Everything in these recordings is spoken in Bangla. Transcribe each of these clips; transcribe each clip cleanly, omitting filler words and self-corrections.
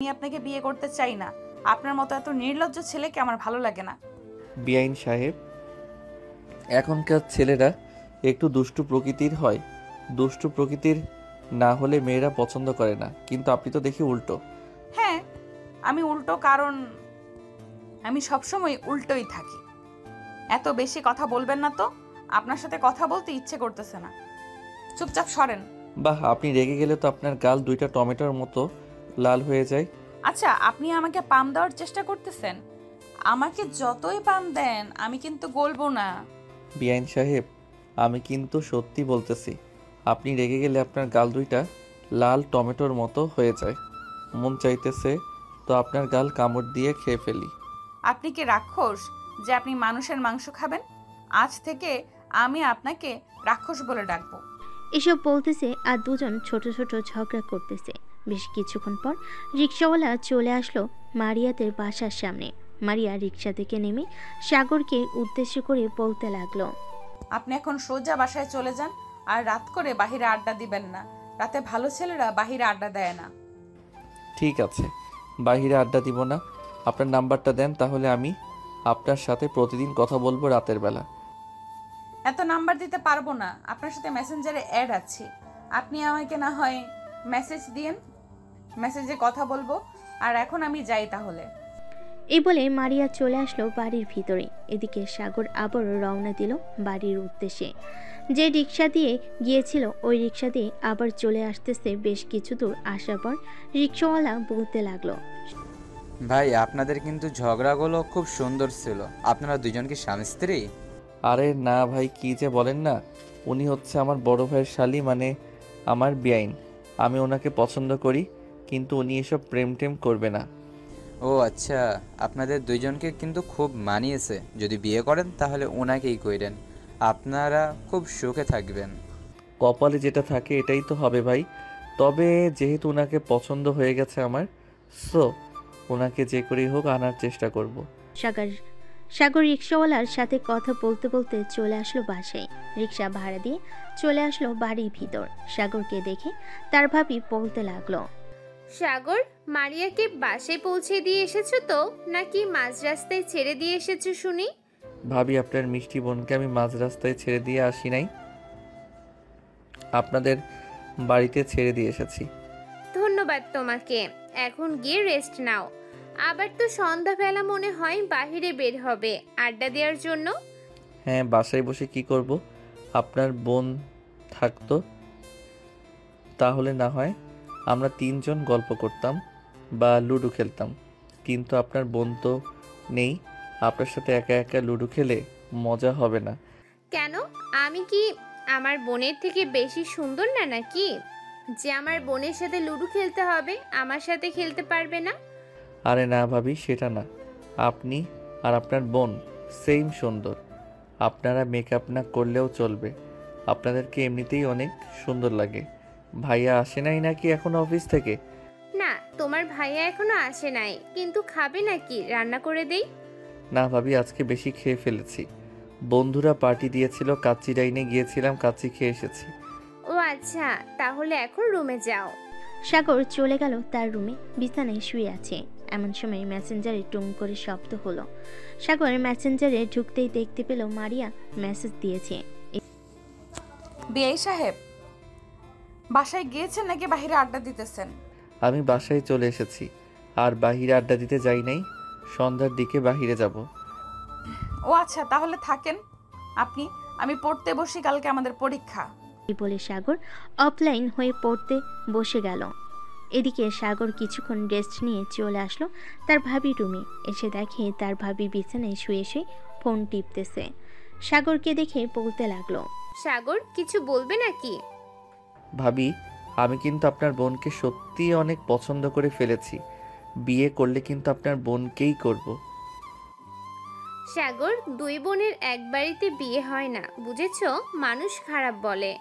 আমি আপনাকে বিয়ে করতে চাই না। আপনার মতো এত নির্লজ্জ ছেলেকে আমার ভালো লাগে না। বেআইন সাহেব, এখনকার ছেলেরা একটু দুষ্টু প্রকৃতির হয়। দুষ্টু প্রকৃতির না হলে মেয়েরা পছন্দ করে না, কিন্তু আপনি তো দেখি উল্টো। হ্যাঁ, আমি উল্টো, কারণ আমি সবসময় উল্টোই থাকি। এত বেশি কথা বলবেন না তো, আপনার সাথে কথা বলতে ইচ্ছে করতেছে না। চুপচাপ সরেন। বাহ, আপনি রেগে গেলে তো আপনার গাল দুইটা টমেটোর মতো লাল হয়ে যায়। আচ্ছা, আপনি আমাকে পাম দেওয়ার চেষ্টা করতেছেন। আমাকে যতই পাম দেন আমি কিন্তু গলবো না। বেআইন সাহেব, আমি কিন্তু সত্যি বলতেছি, আপনি রেগে গেলে আপনার গাল দুইটা লাল টমেটোর মতো হয়ে যায়। মন চাইতেছে তো আপনার গাল কামড় দিয়ে খেয়ে ফেলি। আপনি কি রাক্ষস যে আপনি মানুষের মাংস খাবেন? আজ থেকে আমি আপনাকে রাক্ষস বলে ডাকবো। এসব বলতেছে আর দুজন ছোট ছোট ঝগড়া করতেছে। বেশ কিছুক্ষণ পর রিক্সাওয়ালা চলে আসলো মারিয়াদের বাসার সামনে। মারিয়া রিক্সা থেকে নেমে সাগরকে উদ্দেশ্য করে বলতে লাগলো, আপনি এখন সোজা বাসায় চলে যান, আর রাত করে বাহিরে আড্ডা দিবেন না। রাতে ভালো ছেলেরা বাহিরে আড্ডা দেয় না। ঠিক আছে, বাইরে আড্ডা দিব না। আপনার নাম্বারটা দেন, তাহলে আমি আপনার সাথে প্রতিদিন কথা বলবো রাতের বেলা। এত নাম্বার দিতে পারবো না, আপনার সাথে মেসেঞ্জারে অ্যাড আছি। আপনি আমাকে না হয় মেসেজ দিয়েন, মেসেজে কথা বলবো। আর এখন আমি যাই তাহলে। এই বলে মারিয়া চলে আসলো বাড়ির ভিতরে। এদিকে সাগর আবারও রওনা দিল বাড়ির উদ্দেশ্যে। যে রিক্সা দিয়ে গিয়েছিল ওই রিক্সা দিয়ে আবার চলে আসতেছে। বেশ কিছু দূর আসার পর রিক্সাওয়ালা বলতে লাগলো, ভাই, আপনাদের কিন্তু ঝগড়াগুলো খুব সুন্দর ছিল। আপনারা দুজন কি স্বামী স্ত্রী? আরে না ভাই, কি যে বলেন না। উনি হচ্ছে আমার বড় ভাইয়ের শালি, মানে আমার বেআইন। আমি ওনাকে পছন্দ করি, কিন্তু উনি এসব প্রেম টেম করবে না। ও আচ্ছা, আপনাদের দুইজনকে কিন্তু খুব মানিয়েছে। যদি বিয়ে করেন তাহলে ওনাকেই কইরেন, আপনারা খুব সুখে থাকবেন। কপালে যেটা থাকে এটাই তো হবে ভাই। তবে যেহেতু ওনাকে পছন্দ হয়ে গেছে আমার, সো ওনাকে যে করেই হোক আনার চেষ্টা করব। সাগর সাগর রিক্সাওয়ালার সাথে কথা বলতে বলতে চলে আসলো বাসায়। রিক্সা ভাড়া দিয়ে চলে আসলো বাড়ির ভিতর। সাগরকে দেখে তার ভাবি বলতে লাগলো, সাগর, মারিয়াকে বাসায় পৌঁছে দিয়ে এসেছো তো, নাকি মাঝ রাস্তায় ছেড়ে দিয়ে এসেছো শুনি? ভাবি, আপনার মিষ্টি বোনকে আমি মাঝ রাস্তায় ছেড়ে দিয়ে আসি নাই, আপনাদের বাড়িতে ছেড়ে দিয়ে এসেছি। ধন্যবাদ তোমাকে। এখন গিয়ে রেস্ট নাও। আবার তো সন্ধ্যাবেলা মনে হয় বাহিরে বের হবে আড্ডা দেওয়ার জন্য। হ্যাঁ, বাসায় বসে কি করব? আপনার বোন থাকতো তাহলে না হয় আমরা তিনজন গল্প করতাম বা লুডো খেলতাম, কিন্তু আপনার বোন তো নেই। আপনার সাথে একা একা লুডো খেলে মজা হবে না। কেন? আমি কি আমার বোনের থেকে বেশি সুন্দর না নাকি, যে আমার বোনের সাথে লুডো খেলতে হবে, আমার সাথে খেলতে পারবে না? আরে না ভাবি, সেটা না। আপনি আর আপনার বোন সেম সুন্দর। আপনারা মেকআপ না করলেও চলবে, আপনাদেরকে এমনিতেই অনেক সুন্দর লাগে। ভাইয়া আসে নাই নাকি এখন অফিস থেকে? না, তোমার ভাইয়া এখনো আসে নাই, কিন্তু খাবে নাকি রান্না করে দেই? না ভাবি, আজকে বেশি খেয়ে ফেলেছি। বন্ধুরা পার্টি দিয়েছিল, কাচ্চি ডাইনে গিয়েছিলাম, কাচ্চি খেয়ে এসেছি। ও আচ্ছা, তাহলে এখন রুমে যাও। সাগর চলে গেল তার রুমে। বিছানায় শুয়ে আছে। এমন সময় মেসেঞ্জারে টুং করে শব্দ হলো। সাগর মেসেঞ্জারে ঢুকতেই দেখতে পেল মারিয়া মেসেজ দিয়েছে। বিআই সাহেব, বাসায় গিয়েছেন নাকি বাহিরে আড্ডা দিতেছেন? আমি বাসায় চলে এসেছি, আর বাহিরে আড্ডা দিতে যাই নাই। সন্ধ্যার দিকে বাহিরে যাব। ও আচ্ছা, তাহলে থাকেন আপনি। আমি পড়তে বসি, কালকে আমাদের পরীক্ষা। এই বলে সাগর অফলাইন হয়ে পড়তে বসে গেল। এদিকে সাগর কিছুক্ষণ রেস্ট নিয়ে চলে আসলো তার ভাবির রুমে। এসে দেখে তার ভাবি বিছানায় শুয়ে শুয়ে ফোন টিপতেছে। সাগরকে দেখে বলতে লাগলো, সাগর, কিছু বলবে নাকি? ভাবি, আমি কিন্তু আপনার বোনকে সত্যিই অনেক পছন্দ করে ফেলেছি। বিয়ে করলে কিন্তু আপনার বোনকেই করব। সাগর, দুই বোনের এক বাড়িতে বিয়ে হয় না, বুঝেছো? মানুষ খারাপ বলে।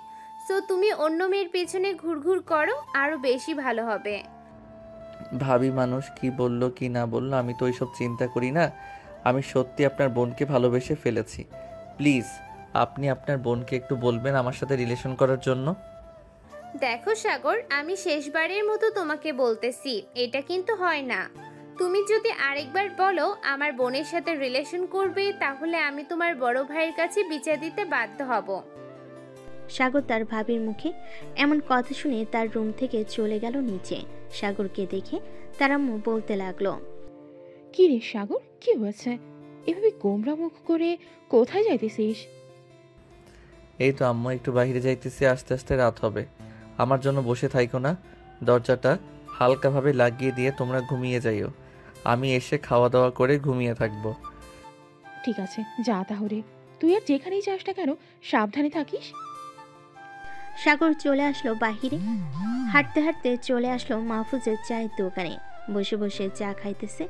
সো তুমি অন্য মেয়ের পেছনে ঘুরঘুর করো, আরো বেশি ভালো হবে। ভাবি, মানুষ কি বলল কি না বলল আমি তো ওইসব চিন্তা করি না। আমি সত্যি আপনার বোনকে ভালোবেসে ফেলেছি। প্লিজ, আপনি আপনার বোনকে একটু বলবেন আমার সাথে রিলেশন করার জন্য। দেখো সাগর, আমি শেষবারের মতো তোমাকে বলতেছি, এটা কিন্তু হয় না। তুমি যদি আরেকবার বলো আমার বোনের সাথে রিলেশন করবে, তাহলে আমি তোমার বড় ভাইয়ের কাছে বিচার দিতে বাধ্য হব। সাগর তার ভাবির মুখে এমন কথা শুনে তার রুম থেকে চলে গেল নিচে। সাগরকে দেখে তার আম্মু বলতে লাগলো, কি রে সাগর, কি হয়েছে? এভাবে গোমরা মুখ করে কোথায় যাইতেছিস? এই তো আম্মু, একটু বাইরে যাইতেছি, আস্তে আস্তে রাত হবে। আমার জন্য বসে থাইকো না, দরজাটা হালকাভাবে লাগিয়ে দিয়ে তোমরা ঘুমিয়ে যাইও। আমি এসে খাওয়া দাওয়া করে ঘুমিয়ে থাকবো। ঠিক আছে, যা তাহলে। তুই আর যেখানেই যাস না কেন, সাবধানে থাকিস। সাগর চলে আসলো বাহিরে। হাঁটতে হাঁটতে চলে আসলো মাহফুজের চায়ের দোকানে। বসে বসে চা খাইতেছে।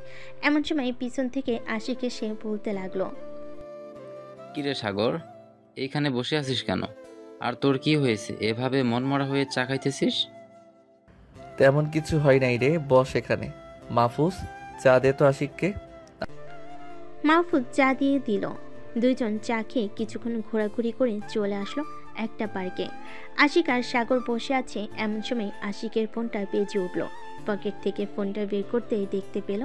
এমন সময় পিছন থেকে আশিক এসে বলতে লাগলো, কিরে সাগর, এইখানে বসে আছিস কেন? আর তোর কি হয়েছে, এভাবে মনমরা হয়ে চা খাইতেছিস? তেমন কিছু হয় নাই রে, বস এখানে। মাহফুজ, চা দে তো আশিককে। মাহফুজ চা দিয়ে দিল। দুইজন চা খেয়ে কিছুক্ষণ ঘোরাঘুরি করে চলে আসলো একটা পার্কে। আশিক আর সাগর বসে আছে। এমন সময় আশিকের ফোনটা বেজে উঠল। পকেট থেকে ফোনটা বের করতেই দেখতে পেল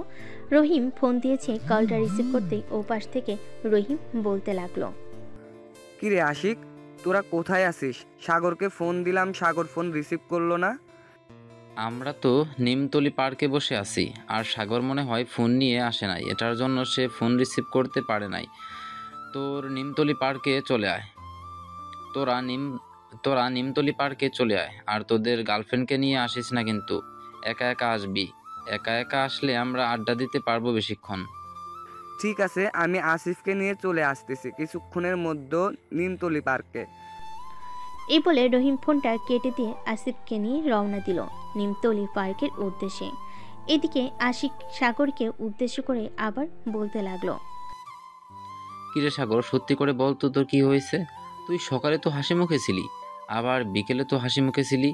রহিম ফোন দিয়েছে। কলটা রিসিভ করতেই ওপাশ থেকে রহিম বলতে লাগলো, কিরে আশিক, তোরা কোথায় আছিস? সাগরকে ফোন দিলাম, সাগর ফোন রিসিভ করলো না। আমরা তো নিমতলি পার্কে বসে আছি, আর সাগর মনে হয় ফোন নিয়ে আসে নাই, এটার জন্য সে ফোন রিসিভ করতে পারে নাই। তোর নিমতলি পার্কে চলে আয়, তোরা নিমতলি পার্কে চলে আয়, আর তোদের গার্লফ্রেন্ডকে নিয়ে আসিস না কিন্তু। একা একা আসবি, একা একা আসলে আমরা আড্ডা দিতে পারবো বেশিক্ষণ। ঠিক আছে, আমি আসিফকে নিয়ে চলে আসতেছি কিছুক্ষণের মধ্যে নিমতলি পার্কে। এই বলে রহিম ফোনটা কেটে দিয়ে আসিফকে নিয়ে রওনা দিল নিমতলি পার্কের উদ্দেশ্যে। এদিকে আশিক সাগরকে উদ্দেশ্য করে আবার বলতে লাগলো, কিরে সাগর, সত্যি করে বল তো, তোর কি হয়েছে? তুই সকালে তো হাসি মুখে ছিলি, আবার বিকেলে তো হাসি মুখে ছিলি,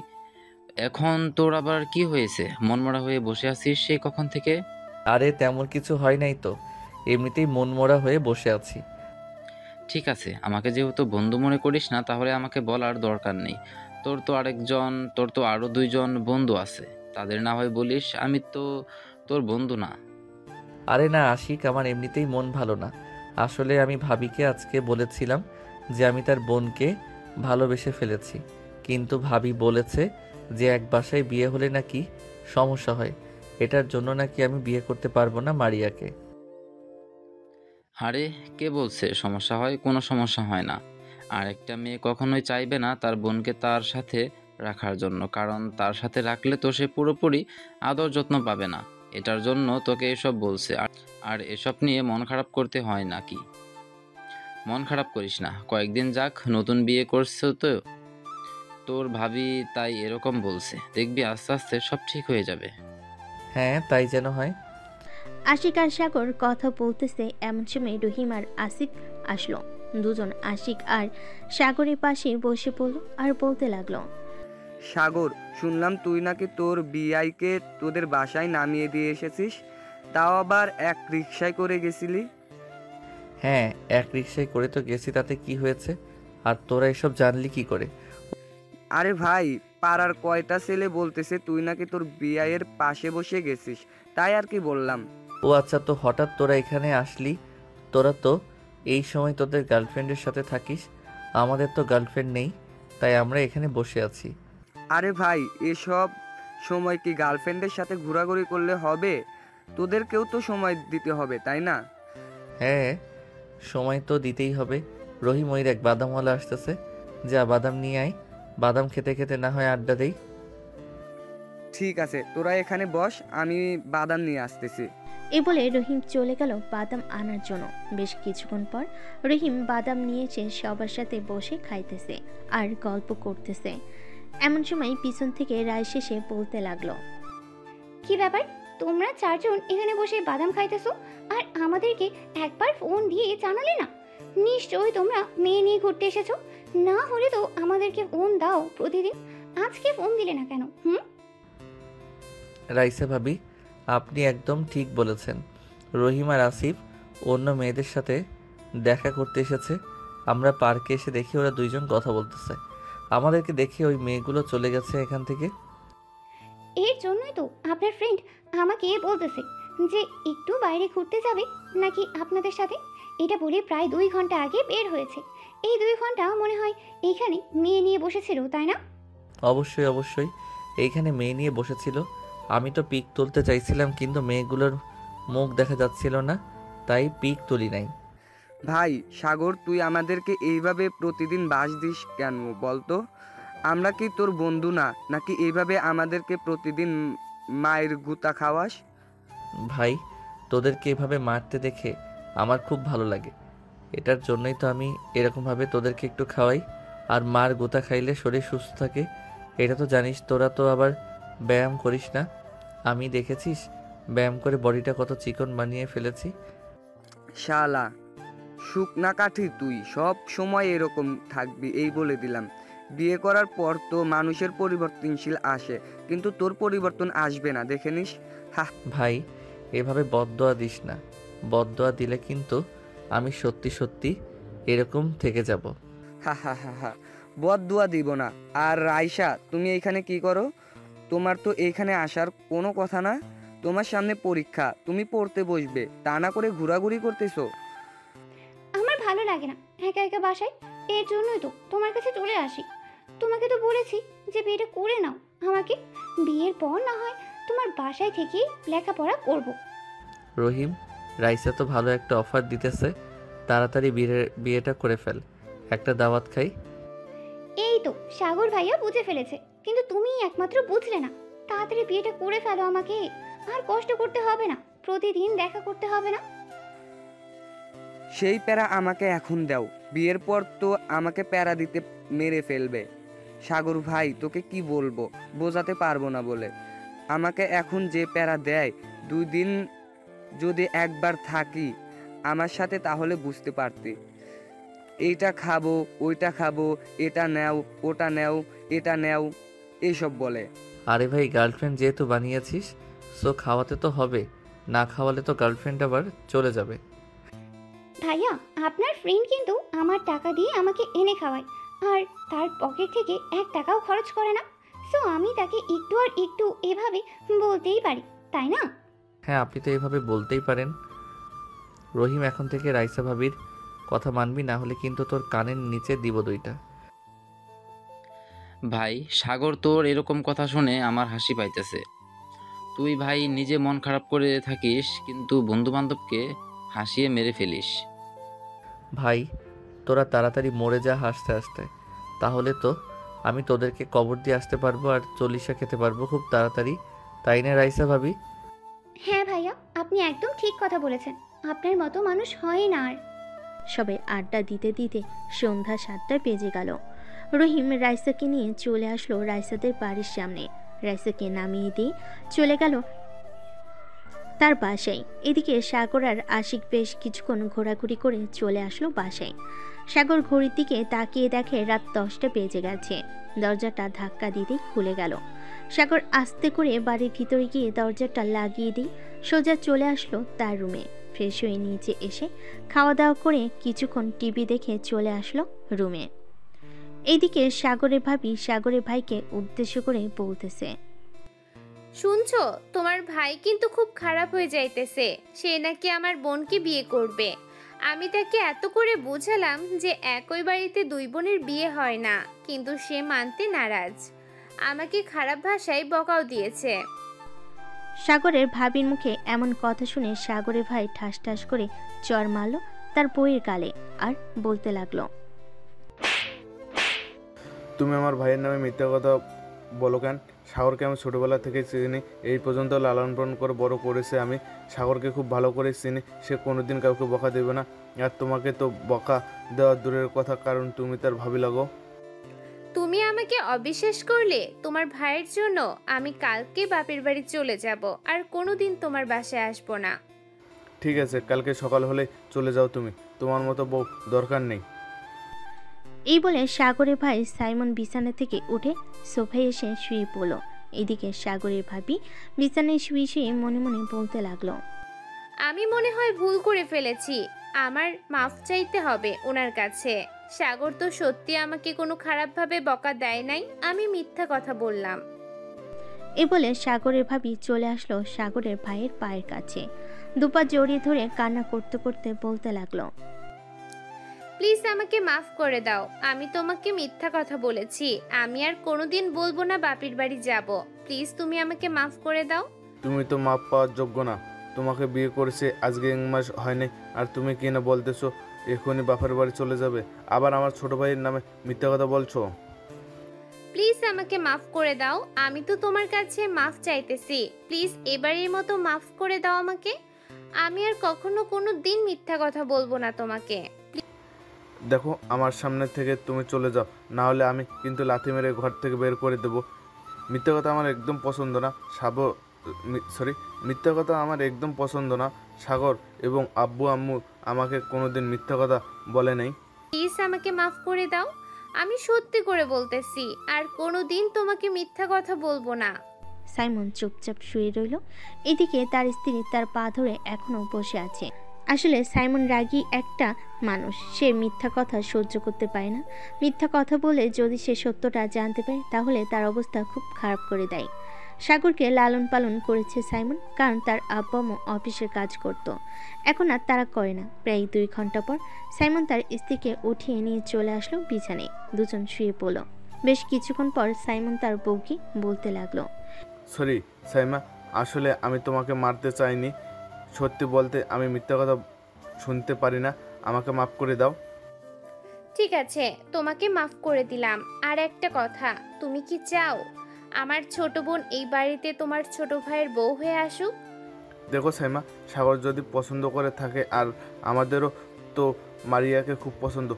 এখন তোর আবার কি হয়েছে? মনমরা হয়ে বসে আছিস সেই কখন থেকে? আরে তেমন কিছু হয় নাই তো, এমনিতেই মনমরা হয়ে বসে আছি। ঠিক আছে, আমাকে যেহেতু বন্ধু মনে করিস না, তাহলে আমাকে বলার দরকার নেই। তোর তো আরো দুইজন বন্ধু আছে, তাদের না হয় বলিস, আমি তো তোর বন্ধু না। আরে না আশিক, আমার এমনিতেই মন ভালো না। আসলে আমি ভাবিকে আজকে বলেছিলাম যে আমি তার বোনকে ভালোবেসে ফেলেছি, কিন্তু ভাবি বলেছে যে এক বাসায় বিয়ে হলে নাকি সমস্যা হয়, এটার জন্য নাকি আমি বিয়ে করতে পারবো না মারিয়াকে। আরে কে বলছে সমস্যা হয়? কোনো সমস্যা হয় না। আর একটা মেয়ে কখনোই চাইবে না তার বোনকে তার সাথে রাখার জন্য, কারণ তার সাথে রাখলে তো সে পুরোপুরি আদর যত্ন পাবে না। এটার জন্য তোকে এসব বলছে। আর এসব নিয়ে মন খারাপ করতে হয় নাকি? মন খারাপ করিস না, কয়েকদিন যাক, নতুন বিয়ে করছো তো তোর ভাবি, তাই এরকম বলছে। দেখবি আস্তে আস্তে সব ঠিক হয়ে যাবে। হ্যাঁ, তাই যেন হয়। আশিক আর সাগর কথা বলতেছে। এমন সময় রহিম আর আসিফ আসলো। দুজন আশিক আর সাগরের পাশে বসে পড়ল আর বলতে লাগলো, সাগর, শুনলাম তুই নাকি তোর বিআইকে তোদের বাসায় নামিয়ে দিয়ে এসেছিস, তাও আবার এক রিকশায় করে গেছিলি। হ্যাঁ, এক রিক্সায় করে তো গেছি, তাতে কি হয়েছে? আর তোরা এসব জানলি কি করে? আরে ভাই, পাড়ার কয়টা ছেলে বলতেছে তুই নাকি তোর বিআইয়ের পাশে বসে গেছিস, তাই আর কি বললাম। ও আচ্ছা, তো হঠাৎ তোরা এখানে আসলি? তোরা তো এই সময় তোদের গার্লফ্রেন্ডের সাথে থাকিস, আমাদের তো গার্লফ্রেন্ড নেই, তাই আমরা এখানে বসে আছি। আরে ভাই, এসব সময় কি গার্লফ্রেন্ডের সাথে ঘোরাঘুরি করলে হবে? তোদেরকেও তো সময় দিতে হবে, তাই না? হ্যাঁ, সময় তো দিতেই হবে। রহিম, ওই দেখ বাদামওয়ালা আসতেছে, যা বাদাম নিয়ে আয়, বাদাম খেতে খেতে না হয় আড্ডা দেই। ঠিক আছে, তোরা এখানে বস, আমি বাদাম নিয়ে আসতেছি। এই বলে রহিম চলে গেল বাদাম আনার জন্য। বেশ কিছুক্ষণ পর রহিম বাদাম নিয়ে এসে সবার সাথে বসে খাইতেছে আর গল্প করতেছে। এমন সময় পিছন থেকে রায় শেষে বলতে লাগলো, কি ব্যাপার, তোমরা চারজন এখানে বসে বাদাম খাইতেছো আর আমাদেরকে একবার ফোন দিয়ে জানালে না? নিশ্চয়ই তোমরা মেয়ে নিয়ে ঘুরতে এসেছো, না হলে তো আমাদেরকে ফোন দাও প্রতিদিন, আজকে ফোন দিলে না কেন? রাইসা ভাবি, আপনি একদম ঠিক বলেছেন। রহিম আর আসিফ অন্য মেয়েদের সাথে দেখা করতে এসেছে। আমরা পার্কে এসে দেখি ওরা দুইজন কথা বলতেছে, আমাদেরকে দেখে ওই মেয়েগুলো চলে গেছে এখান থেকে। এর জন্যই তো আপনার ফ্রেন্ড আমাকে বলতেছে যে একটু বাইরে ঘুরতে যাবে নাকি আপনাদের সাথে। এটা বলে প্রায় 2 ঘন্টা আগে বের হয়েছে। এই 2 ঘন্টা মনে হয় এইখানে মেয়ে নিয়ে বসেছিল, তাই না? অবশ্যই অবশ্যই, এইখানে মেয়ে নিয়ে বসেছিল। আমি তো পিক তুলতে চাইছিলাম, কিন্তু মেয়েগুলোর মুখ দেখা যাচ্ছিল না, তাই পিক তুলি নাই। ভাই সাগর, তুই আমাদেরকে এইভাবে প্রতিদিন বাস দিস কেন বলতো? আমরা কি তোর বন্ধু না, নাকি এইভাবে আমাদেরকে প্রতিদিন মায়ের গুতা খাওয়াস? ভাই, তোদেরকে এভাবে মারতে দেখে আমার খুব ভালো লাগে। এটার জন্যই তো আমি এরকমভাবে তোদেরকে একটু খাওয়াই। আর মার গোতা খাইলে শরীর সুস্থ থাকে, এটা তো জানিস। তোরা তো আবার ব্যায়াম করিস না, আমি দেখেছিস ব্যায়াম করে বডিটা কত চিকন বানিয়ে ফেলেছি। শালা শুকনা কাঠি, তুই সব সময় এরকম থাকবি এই বলে দিলাম। বিয়ে করার পর তো মানুষের পরিবর্তনশীল আসে, কিন্তু তোর পরিবর্তন আসবে না, দেখে নিস। ভাই, এভাবে বদদোয়া দিস না। বদদোয়া দিলে কিন্তু আমি সত্যি সত্যি এরকম থেকে যাব। হা হা হা হা, বদদুয়া দিব না। আর রাইসা, তুমি এইখানে কি করো? তোমার তো এইখানে আসার কোনো কথা না। তোমার সামনে পরীক্ষা, তুমি পড়তে বসবে, তা না করে ঘোরাঘুরি করতেছো। আমার ভালো লাগে না একা একা বাসায়, এর জন্যই তো তোমার কাছে চলে আসি। তোমাকে তো বলেছি যে বিয়েটা করে নাও আমাকে, বিয়ের পর না হয় তোমার বাসায় থেকেই লেখাপড়া করব। রহিম, রাইসা তো ভালো একটা অফার দিতেছে, তাড়াতাড়ি বিয়েটা করে ফেল, একটা দাওয়াত খাই। এই তো সাগর ভাইয়া বুঝে ফেলেছে, কিন্তু তুমি একমাত্র বুঝলে না। তাড়াতাড়ি বিয়েটা করে ফেলো আমাকে, আর কষ্ট করতে হবে না, প্রতিদিন দেখা করতে হবে না। সেই প্যারা আমাকে এখন দাও, বিয়ের পর তো আমাকে প্যারা দিতে মেরে ফেলবে। সাগর ভাই, তোকে কি বলবো, বোঝাতে পারবো না বলে। আমাকে এখন যে প্যারা দেয়, 2 দিন যদি একবার থাকি আমার সাথে, তাহলে বুঝতে পারতি। এইটা খাবো, ওইটা খাবো, এটা নেও, ওটা নেও, এটা নেও, এইসব বলে। আরে ভাই, গার্লফ্রেন্ড যেহেতু বানিয়েছিস, সো খাওয়াতে তো হবে, না খাওয়ালে তো গার্লফ্রেন্ড আবার চলে যাবে। ভাইয়া, আপনার ফ্রেন্ড কিন্তু আমার টাকা দিয়ে আমাকে এনে খাওয়ায়, আর তার পকেট থেকে 1 টাকাও খরচ করে না। সো আমি তাকে একটু আর একটু এভাবে বলতেই পারি, তাই না? হ্যাঁ, আপনি তো এভাবে বলতেই পারেন। রহিম, এখন থেকে রাইসা ভাবির কথা মানবি, না হলে কিন্তু তোর কানের নিচে দিব 2টা। ভাই সাগর, তোর এরকম কথা শুনে আমার হাসি পাইতেছে। তুই ভাই নিজে মন খারাপ করে থাকিস, কিন্তু বন্ধু বান্ধবকে হাসিয়ে মেরে ফেলিস। ভাই, তোরা তাড়াতাড়ি মরে যা হাসতে হাসতে, তাহলে তো আমি তোদেরকে কবর দিয়ে আসতে পারবো আর চল্লিশা খেতে পারবো খুব তাড়াতাড়ি, তাই না রাইসা ভাবি? হ্যাঁ ভাইয়া, আপনি একদম ঠিক কথা বলেছেন। আপনার মতো মানুষ হয় না আর। সবাই আড্ডা দিতে দিতে সন্ধ্যা 7টা বেজে গেল। রহিম রাইসাকে নিয়ে চলে আসলো রাইসাদের বাড়ির সামনে। রাইসাকে নামিয়ে দিয়ে চলে গেল তার বাসায়। এদিকে সাগর আর আশিক বেশ কিছুক্ষণ ঘোরাঘুরি করে চলে আসলো বাসায়। সাগর ঘড়ির দিকে তাকিয়ে দেখে রাত 10টা বেজে গেছে। দরজাটা ধাক্কা দিতেই খুলে গেল। সাগর আস্তে করে বাড়ির ভিতরে গিয়ে দরজাটা লাগিয়ে দিয়ে সোজা চলে আসলো তার রুমে। ফ্রেশ হয়ে নিচে এসে খাওয়া দাওয়া করে কিছুক্ষণ টিভি দেখে চলে আসলো রুমে। এইদিকে সাগরের ভাবি সাগরের ভাইকে উদ্দেশ্য করে বলতেছে, শুনছো, তোমার ভাই কিন্তু খুব খারাপ হয়ে যাইতেছে। সে নাকি আমার বোনকে বিয়ে করবে। আমি তাকে এত করে বোঝালাম যে একই বাড়িতে 2 বোনের বিয়ে হয় না, কিন্তু সে মানতে নারাজ। আমাকে খারাপ ভাষায় বকাও দিয়েছে। সাগরের ভাবির মুখে এমন কথা শুনে সাগরের ভাই ঠাস ঠাস করে চর মারল তার বউয়ের গালে আর বলতে লাগলো, তুমি আমার ভাইয়ের নামে মিথ্যা কথা বলো কেন? সাগরকে আমি ছোটোবেলা থেকে চিনি, এই পর্যন্ত লালন পালন করে বড় করেছে। আমি সাগরকে খুব ভালো করে চিনি, সে কোনোদিন কাউকে বকা দেবে না। আর তোমাকে তো বকা দেওয়া দূরের কথা, কারণ তুমি তার ভাবি লাগো। তুমি আমাকে অবিশ্বাস করলে। তোমার ভাইয়ের জন্য আমি কালকে বাপের বাড়ি চলে যাব, আর কোনোদিন তোমার বাসায় আসবো না। ঠিক আছে, কালকে সকাল হলে চলে যাও তুমি, তোমার মতো বউ দরকার নেই। এই বলে সাগরের ভাই সাইমন বিছানা থেকে উঠে সোফায় এসে শুয়ে পড়ল। এদিকে সাগরের ভাবি বিছানায় শুয়ে শুয়ে মনে মনে বলতে লাগলো, আমি মনে হয় ভুল করে ফেলেছি। আমার মাফ চাইতে হবে ওনার কাছে। সাগর তো সত্যি আমাকে কোনো খারাপভাবে বকা দেয় নাই, আমি মিথ্যা কথা বললাম। এ বলে সাগরের ভাবি চলে আসলো সাগরের ভাইয়ের পায়ের কাছে, দুপা জড়িয়ে ধরে কান্না করতে করতে বলতে লাগলো, প্লিজ আমাকে মাফ করে দাও, আমি তোমাকে মিথ্যা কথা বলেছি, আমি আর কোনোদিন বলবো না বাপির বাড়ি যাব। প্লিজ তুমি আমাকে মাফ করে দাও। তুমি তো মাপ পাওয়ার যোগ্য না। তোমাকে বিয়ে করেছে আজকে 1 মাস হয়নি, আর তুমি কি না বলতেছো এখনই বাপের বাড়ি চলে যাবে, আবার আমার ছোট ভাইয়ের নামে মিথ্যা কথা বলছো। প্লিজ আমাকে মাফ করে দাও, আমি তো তোমার কাছে মাফ চাইতেছি, প্লিজ এবারের মতো মাফ করে দাও আমাকে। আমি আর কখনো কোনো দিন মিথ্যা কথা বলবো না তোমাকে। দেখো আমার সামনে থেকে তুমি চলে যাও, না হলে আমি কিন্তু লাথি মেরে ঘর থেকে বের করে দেবো। মিথ্যা কথা আমার একদম পছন্দ না। মিথ্যা কথা আমার একদম পছন্দ না। সাগর এবং আব্বু আম্মু আমাকে কোনোদিন মিথ্যা কথা বলে নাই। প্লিজ আমাকে মাফ করে দাও, আমি সত্যি করে বলতেছি, আর কোনোদিন তোমাকে মিথ্যা কথা বলবো না। সাইমন চুপচাপ শুয়ে রইল। এদিকে তার স্ত্রী তার পা ধরে এখনো বসে আছে। আসলে সাইমন রাগী একটা মানুষ, সে মিথ্যা কথা সহ্য করতে পারে না। মিথ্যা কথা বলে যদি সে সত্যটা জানতে পারে তাহলে তার অবস্থা খুব খারাপ করে দেয়। সাগরকে লালন পালন করেছে সাইমন, কারণ তার আব্বা আম্মু অফিসের কাজ করত, এখন আর তারা করে না। প্রায় 2 ঘন্টা পর সাইমন তার স্ত্রীকে উঠিয়ে নিয়ে চলে আসলো বিছানায়। দুজন শুয়ে পড়ল। বেশ কিছুক্ষণ পর সাইমন তার বউকে বলতে লাগলো, সরি সাইমা, আসলে আমি তোমাকে মারতে চাইনি। সত্যি বলতে আমি মিথ্যা কথা শুনতে পারি না, আমাকে মাফ করে দাও। ঠিক আছে, তোমাকে মাফ করে দিলাম। আর একটা কথা, তুমি কি চাও আমার ছোট বোন এই বাড়িতে তোমার ছোট ভাইয়ের বউ হয়ে আসুক? দেখো সাইমা, সাগর যদি পছন্দ করে থাকে, আর আমাদেরও তো মারিয়াকে খুব পছন্দ,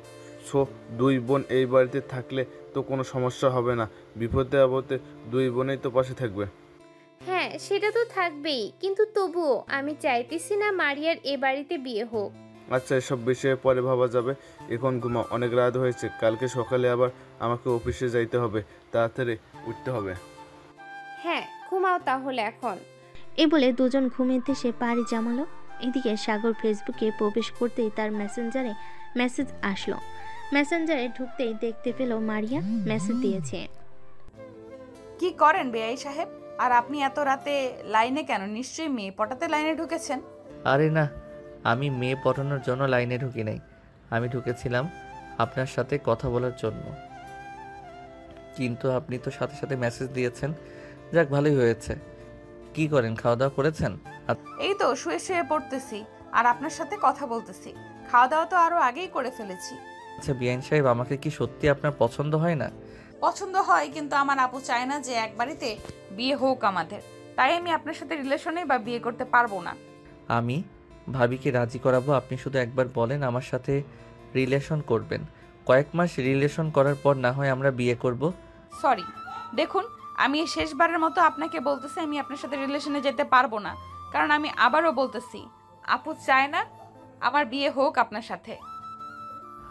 সো 2 বোন এই বাড়িতে থাকলে তো কোনো সমস্যা হবে না। বিপদে আপদে 2 বোনেই তো পাশে থাকবে। হ্যাঁ, সেটা তো থাকবেই, কিন্তু তবুও আমি চাইতেছি না মারিয়ার এ বাড়িতে বিয়ে হোক। আচ্ছা, এসব বিষয়ে পরে ভাবা যাবে, এখন ঘুমাও, অনেক রাত হয়েছে, কালকে সকালে আবার আমাকে অফিসে যাইতে হবে, তাড়াতাড়ি উঠতে হবে। হ্যাঁ, ঘুমাও তাহলে এখন। এই বলে দুজন ঘুমিয়ে সে পাড়ি জামালো। এদিকে সাগর ফেসবুকে প্রবেশ করতেই তার মেসেঞ্জারে মেসেজ আসলো। মেসেঞ্জারে ঢুকতেই দেখতে পেল মারিয়া মেসেজ দিয়েছে। কি করেন বেআই সাহেব? আর আপনি এত রাতে লাইনে কেন? নিশ্চয়ই মেয়ে পটাতে লাইনে ঢুকেছেন। আরে না, আমি মেয়ে পটানোর জন্য লাইনে ঢুকি নাই, আমি ঢুকেছিলাম আপনার সাথে কথা বলার জন্য। কিন্তু আপনি তো সাথে সাথে মেসেজ দিয়েছেন, যাক ভালোই হয়েছে। কি করেন, খাওয়া দাওয়া করেছেন? এই তো শুয়ে শুয়ে পড়তেছি আর আপনার সাথে কথা বলতেছি। খাওয়া দাওয়া তো আরো আগেই করে ফেলেছি। আচ্ছা বিআইন সাহেব, আমাকে কি সত্যি আপনার পছন্দ হয় না? পছন্দ হয়, কিন্তু আমার আপু চায় না যে এক বাড়িতে বিয়ে হোক আমাদের, তাই আমি আপনার সাথে রিলেশনে বা বিয়ে করতে পারবো না। আমি ভাবিকে রাজি করাবো, আপনি শুধু একবার বলেন আমার সাথে রিলেশন করবেন। কয়েক মাস রিলেশন করার পর না হয় আমরা বিয়ে করব। সরি, দেখুন আমি এই শেষবারের মতো আপনাকে বলতেছি আমি আপনার সাথে রিলেশনে যেতে পারবো না, কারণ আমি আবারও বলতেছি আপু চায় না আমার বিয়ে হোক আপনার সাথে।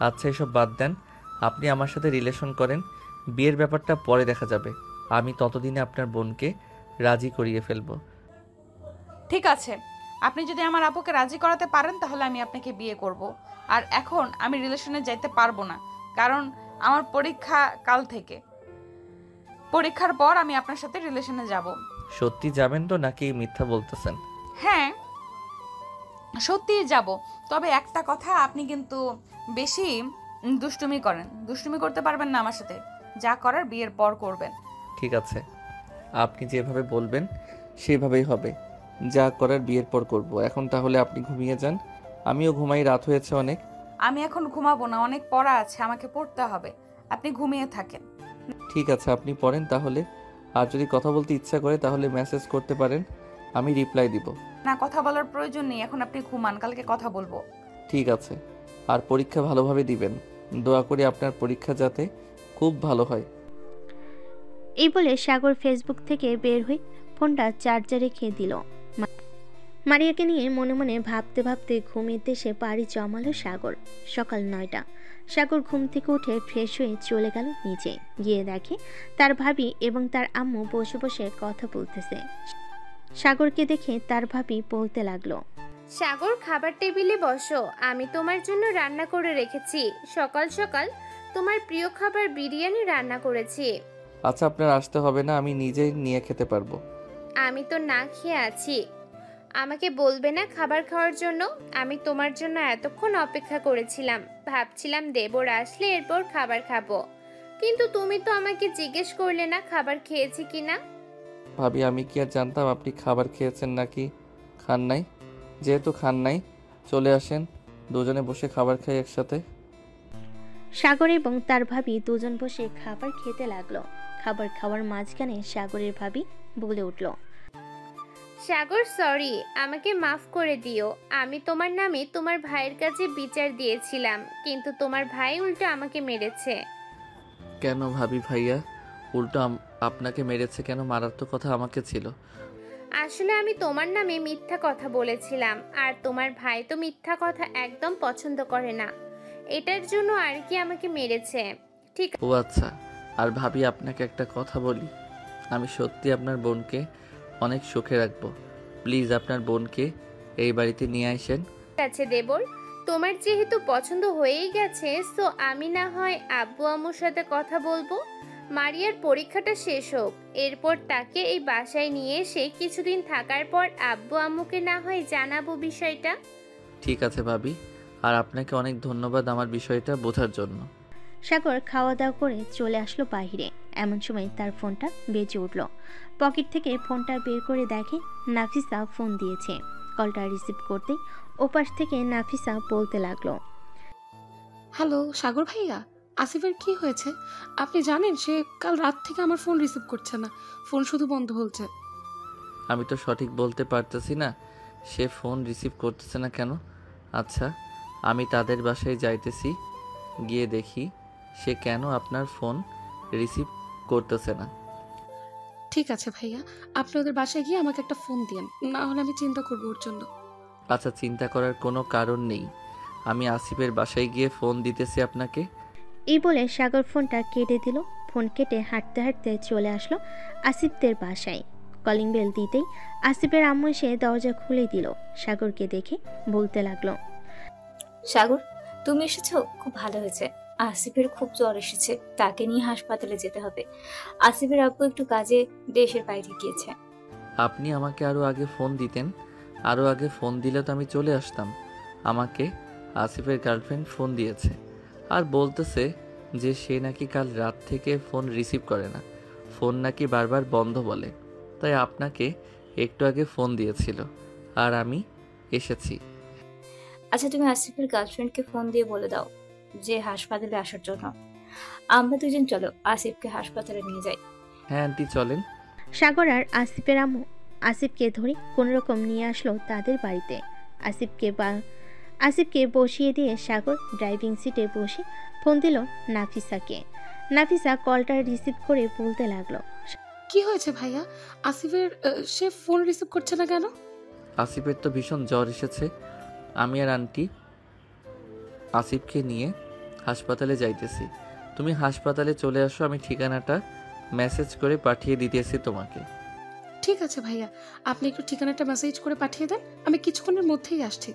আচ্ছা এসব বাদ দেন, আপনি আমার সাথে রিলেশন করেন, বিয়ের ব্যাপারটা পরে দেখা যাবে। আমি ততদিনে আপনার বোনকে রাজি করিয়ে ফেলবো। ঠিক আছে, আপনি যদি আমার আপুকে রাজি করাতে পারেন তাহলে আমি আপনাকে বিয়ে করব। আর এখন আমি রিলেশনে যাইতে পারবো না, কারণ আমার পরীক্ষা কাল থেকে। পরীক্ষার পর আমি আপনার সাথে রিলেশনে যাব। সত্যি যাবেন তো নাকি মিথ্যা বলতেছেন? হ্যাঁ সত্যিই যাব, তবে একটা কথা, আপনি কিন্তু বেশি দুষ্টুমি করেন। দুষ্টুমি করতে পারবেন না আমার সাথে, যা করার বিয়ের পর করবেন। ঠিক আছে, আপনি যেভাবে বলবেন সেভাবেই হবে, যা করার বিয়ের পর করব। এখন তাহলে আপনি ঘুমিয়ে যান, আমিও ঘুমাই, রাত হয়েছে অনেক। আমি এখন ঘুমাবো না, অনেক পড়া আছে, আমাকে পড়তে হবে। আপনি ঘুমিয়ে থাকেন। ঠিক আছে, আপনি পড়েন তাহলে। আর যদি কথা বলতে ইচ্ছা করে তাহলে মেসেজ করতে পারেন, আমি রিপ্লাই দিব। না, কথা বলার প্রয়োজন নেই, এখন আপনি ঘুমান, কালকে কথা বলবো। ঠিক আছে, আর পরীক্ষা ভালোভাবে দিবেন। দোয়া করি আপনার পরীক্ষা যাতে খুব ভালো হয়। এই বলে সাগর ফেসবুক থেকে বের হয়ে ফোনটা চার্জে রেখে দিল। মারিয়াকে নিয়ে মনে মনে ভাবতে ভাবতে ঘুমিয়ে সে পাড়ি জমালো সাগর। সকাল 9টা। সাগর ঘুম থেকে উঠে ফ্রেশ হয়ে চলে গেল নিচে। গিয়ে দেখে তার ভাবি এবং তার আম্মু বসে বসে কথা বলতেছে। সাগরকে দেখে তার ভাবি বলতে লাগলো, সাগর, খাবার টেবিলে বসো, আমি তোমার জন্য রান্না করে রেখেছি। সকাল সকাল তোমার প্রিয় খাবার বিরিয়ানি রান্না করেছি। আচ্ছা, আপনার আসতে হবে না, আমি নিজেই নিয়ে খেতে পারবো। আমি তো না খেয়ে আছি, আমাকে বলবে না খাবার খাওয়ার জন্য? আমি তোমার জন্য এতক্ষণ অপেক্ষা করেছিলাম, ভাবছিলাম দেবর আসলে এরপর খাবার খাবো, কিন্তু তুমি তো আমাকে জিজ্ঞেস করলে না খাবার খেয়েছি কিনা। ভাবি, আমি কি আর জানতাম আপনি খাবার খেয়েছেন নাকি খান নাই? যেহেতু খান নাই, চলে আসেন, দুজনে বসে খাবার খাই একসাথে। সাগর এবং তার ভাবি দুজন বসে খাবার খেতে লাগলো। খাবার খাওয়ার মাঝখানে সাগরের ভাবি বলে উঠল, সাগর, সরি, আমাকে মাফ করে দিও। আমি তোমার নামে তোমার ভাইয়ের কাছে বিচার দিয়েছিলাম, কিন্তু তোমার ভাই উল্টো আমাকে মেরেছে। কেন ভাবি ভাইয়া উল্টো আপনাকে মেরেছে কেন? মারার তো কথা আমাকে ছিল। আসলে আমি তোমার নামে মিথ্যা কথা বলেছিলাম, আর তোমার ভাই তো মিথ্যা কথা একদম পছন্দ করে না, এটার জন্য আর কি আমাকে মেরেছে। ঠিক ও আচ্ছা। আর ভাবি, আপনাকে একটা কথা বলি, আমি সত্যি আপনার বোনকে অনেক সুখে রাখবো। প্লিজ আপনার বোনকে এই বাড়িতে নিয়ে আসেন। আছে দেবর, তোমার যেহেতু পছন্দ হয়েই গেছে, সো আমি না হয় আব্বু আম্মুর সাথে কথা বলবো। মারিয়ার পরীক্ষাটা শেষ হোক, এরপর তাকে এই বাসায় নিয়ে এসে কিছুদিন থাকার পর আব্বু আম্মুকে না হয় জানাবো বিষয়টা। ঠিক আছে ভাবি, আর আপনাকে অনেক ধন্যবাদ আমার বিষয়টা বোঝার জন্য। সাগর খাওয়া দাওয়া করে চলে আসলো বাইরে। এমন সময় তার ফোনটা বেজে উঠল। পকেট থেকে ফোনটা বের করে দেখে নাফিসা ফোন দিয়েছে। কলটা রিসিভ করতেই ওপাশ থেকে নাফিসা বলতে লাগলো, হ্যালো সাগর ভাইয়া, আসিফের কি হয়েছে? আপনি জানেন সে কাল রাত থেকে আমার ফোন রিসিভ করছে না, ফোন শুধু বন্ধ হচ্ছে। আমি তো সঠিক বলতে পারতেছি না সে ফোন রিসিভ করতেছে না কেন। আচ্ছা, আমি তাদের বাসায় যাইতেছি, গিয়ে দেখি সে কেন আপনার ফোন রিসিভ করতেছে না। ঠিক আছে ভাইয়া, আপনি ওদের বাসায় গিয়ে আমাকে একটা ফোন দিন, না হলে আমি চিন্তা করবো ওর জন্য। আচ্ছা, চিন্তা করার কোনো কারণ নেই, আমি আসিফের বাসায় গিয়ে ফোন দিতেছি আপনাকে। এই বলে সাগর ফোনটা কেটে দিল। ফোন কেটে হাঁটতে হাঁটতে চলে আসলো আসিফদের বাসায়। কলিং বেল দিতেই আসিফের আম্মু এসে দরজা খুলে দিল। সাগরকে দেখে বলতে লাগলো, সাগর, তুমি এসেছো, খুব ভালো হয়েছে। আসিফের খুব জ্বর এসেছে, তাকে নিয়ে হাসপাতালে যেতে হবে। আসিফের আব্বু একটু কাজে দেশের বাইরে গিয়েছে। আপনি আমাকে আরও আগে ফোন দিতেন, আরও আগে ফোন দিলে তো আমি চলে আসতাম। আমাকে আসিফের গার্লফ্রেন্ড ফোন দিয়েছে আর বলতেছে যে সে নাকি কাল রাত থেকে ফোন রিসিভ করে না, ফোন নাকি বারবার বন্ধ বলে, তাই আপনাকে একটু আগে ফোন দিয়েছিল আর আমি এসেছি। আচ্ছা, তুমি আসিফের গার্লফ্রেন্ডকে ফোন দিয়ে বলে দাও যে হাসপাতালে আসার জন্য। আমরা দুজন চলো আসিফকে হাসপাতালে নিয়ে যাই। হ্যাঁ আন্টি, চলেন। সাগর আর আসিফের আম্মু আসিফকে ধরে কোনোরকম নিয়ে আসলো তাদের বাড়িতে। আসিফকে বসিয়ে দিয়ে সাগর ড্রাইভিং সিটে বসে ফোন দিল নাফিসাকে। নাফিসা কলটা রিসিভ করে বলতে লাগলো, কি হয়েছে ভাইয়া? আসিফের সে ফোন রিসিভ করছে না কেন? আসিফের তো ভীষণ জ্বর এসেছে, আমি আর আন্টি আসিফকে নিয়ে হাসপাতালে যাইতেছি। তুমি হাসপাতালে চলে আসো, আমি ঠিকানাটা মেসেজ করে পাঠিয়ে দিতেছি তোমাকে। ঠিক আছে ভাইয়া, আপনি একটু ঠিকানাটা মেসেজ করে পাঠিয়ে দেন, আমি কিছুক্ষণের মধ্যেই আসছি।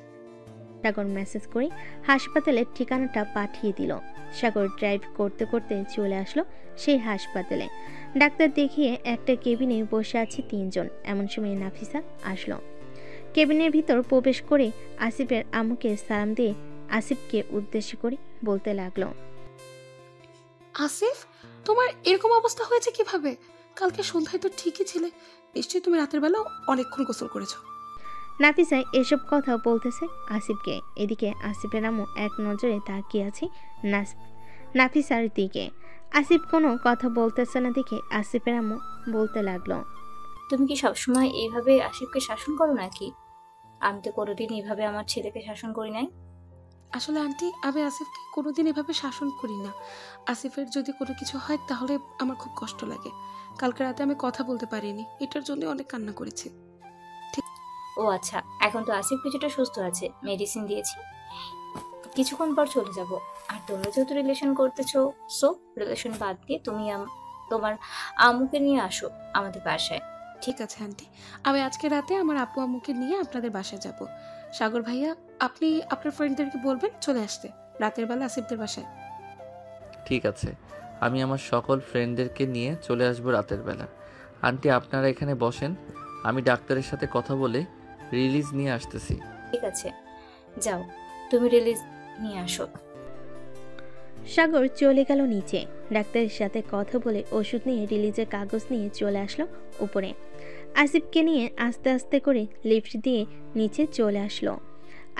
সাগর মেসেজ করে হাসপাতালের ঠিকানাটা পাঠিয়ে দিল। সাগর ড্রাইভ করতে করতে চলে আসলো সেই হাসপাতালে। ডাক্তার দেখিয়ে একটা কেবিনে বসে আছে তিনজন। এমন সময় নাফিসা আসলো। কেবিনের ভিতর প্রবেশ করে আসিফের আম্মুকে সালাম দিয়ে আসিফকে উদ্দেশ্য করে বলতে লাগলো, আসিফ, তোমার এরকম অবস্থা হয়েছে কিভাবে? কালকে সন্ধ্যায় তো ঠিকই ছিলে, নিশ্চয়ই তুমি রাতের বেলা অনেকক্ষণ গোসল করেছো। নাফিসা এসব কথা বলতেছে আসিফকে। এদিকে আসিফের আম্মু এক নজরে তাকিয়ে আছে নাফিসার দিকে। আসিফ কোনো কথা বলতেছে না দেখে আসিফের আম্মু বলতে লাগলো, তুমি কি সবসময় এইভাবে আসিফকে শাসন করো নাকি? আমি তো কোনোদিন এইভাবে আমার ছেলেকে শাসন করি নাই। আসলে আন্টি, আমি আসিফকে কোনোদিন এভাবে শাসন করি না। আসিফের যদি কোনো কিছু হয় তাহলে আমার খুব কষ্ট লাগে। কালকে রাতে আমি কথা বলতে পারিনি, এটার জন্য অনেক কান্না করেছি। ও আচ্ছা, এখন তো আসিফ কিছুটা সুস্থ আছে, মেডিসিন দিয়েছি, কিছুক্ষণ পর চলে যাব। আর তোমরা যেহেতু রিলেশন করতেছো, সো রিলেশন বাদ দিয়ে তুমি তোমার আম্মুকে নিয়ে আসো আমাদের বাসায়। ঠিক আছে আন্টি, আমি আজকে রাতে আমার আপু আম্মুকে নিয়ে আপনাদের বাসায় যাব। সাগর ভাইয়া, আপনি আপনার ফ্রেন্ডদেরকে বলবেন চলে আসতে রাতের বেলা আসিফদের বাসায়। ঠিক আছে, আমি আমার সকল ফ্রেন্ডদেরকে নিয়ে চলে আসবো রাতের বেলা। আন্টি আপনারা এখানে বসেন, আমি ডাক্তারের সাথে কথা বলে রিলিজ নিয়ে আসতেছি। ঠিক আছে, যাও তুমি রিলিজ নিয়ে আসো। সাগর চলে গেল নিচে, ডাক্তারের সাথে কথা বলে ওষুধ নিয়ে রিলিজের কাগজ নিয়ে চলে আসলো উপরে। আসিফকে নিয়ে আস্তে আস্তে করে লিফট দিয়ে নিচে চলে আসলো।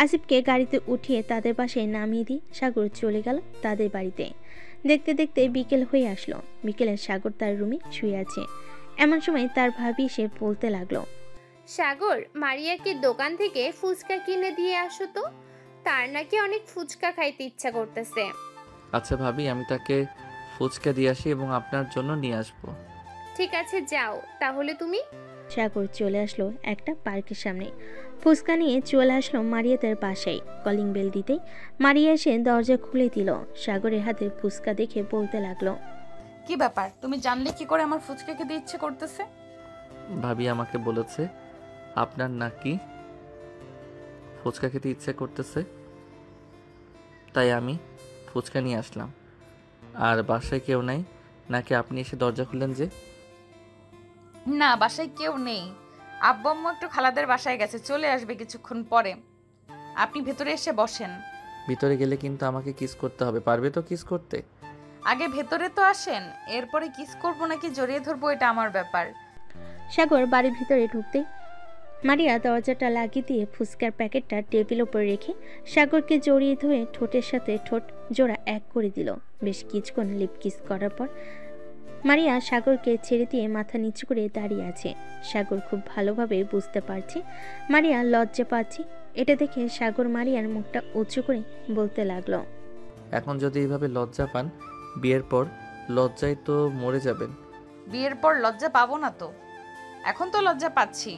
আসিফকে গাড়িতে উঠিয়ে তাদের বাসায় নামিয়ে দিয়ে সাগর চলে গেল তাদের বাড়িতে। দেখতে দেখতে বিকেল হয়ে আসলো। বিকেলে সাগর তার রুমে শুয়ে আছে। এমন সময় তার ভাবি এসে বলতে লাগলো, সাগর, মারিয়াকে দোকান থেকে ফুচকা কিনে দিয়ে আসো তো, তার নাকি অনেক ফুচকা খাইতে ইচ্ছা করতেছে। আচ্ছা ভাবি, আমি তাকে ফুচকা দিয়ে আসি এবং আপনার জন্য নিয়ে আসবো। ঠিক আছে, যাও তাহলে তুমি। সাগর চলে আসলো একটা পার্কের সামনে। ফুচকা নিয়ে চলে আসলো মারিয়াদের বাসায়। কলিং বেল দিতেই মারিয়া এসে দরজা খুলে দিল। সাগরের হাতে ফুচকা দেখে বলতে লাগলো, কি ব্যাপার, তুমি জানলে কি করে আমার ফুচকা খেতে ইচ্ছে করতেছে? ভাবি আমাকে বলেছে আপনার নাকি ফুচকা খেতে ইচ্ছে করতেছে, তাই আমি ফুচকা নিয়ে আসলাম। আর বাসায় কেউ নাই নাকি আপনি এসে দরজা খুললেন যে? না, বাসায় কেউ নেই। আব্বু আম্মু একটু খালাদের বাসায় গেছে, চলে আসবে কিছুক্ষণ পরে। আপনি ভেতরে এসে বসেন। ভিতরে গেলে কিন্তু আমাকে কিস করতে হবে, পারবে তো কিস করতে? আগে ভেতরে তো আসেন, এরপরে কিস করবো নাকি জড়িয়ে ধরবো এটা আমার ব্যাপার। সাগর বাড়ির ভিতরে ঢুকতেই মারিয়া দরজাটা লাগিয়ে দিয়ে ফুচকার প্যাকেটটা টেবিল ওপর রেখে সাগরকে জড়িয়ে ধরে ঠোঁটের সাথে ঠোঁট জোড়া এক করে দিল। বেশ কিছুক্ষণ লিপ কিস করার পর মারিয়া সাগরকে ছেড়ে দিয়ে মাথা নিচু করে দাঁড়িয়ে আছে। সাগর খুব ভালোভাবে বুঝতে পারছে মারিয়া লজ্জা পাচ্ছে। এটা দেখে সাগর মারিয়ার মুখটা উঁচু করে বলতে লাগলো, এখন যদি এইভাবে লজ্জা পান, বিয়ের পর লজ্জায় তো মরে যাবেন। বিয়ের পর লজ্জা পাবো না তো? এখন তো লজ্জা পাচ্ছি,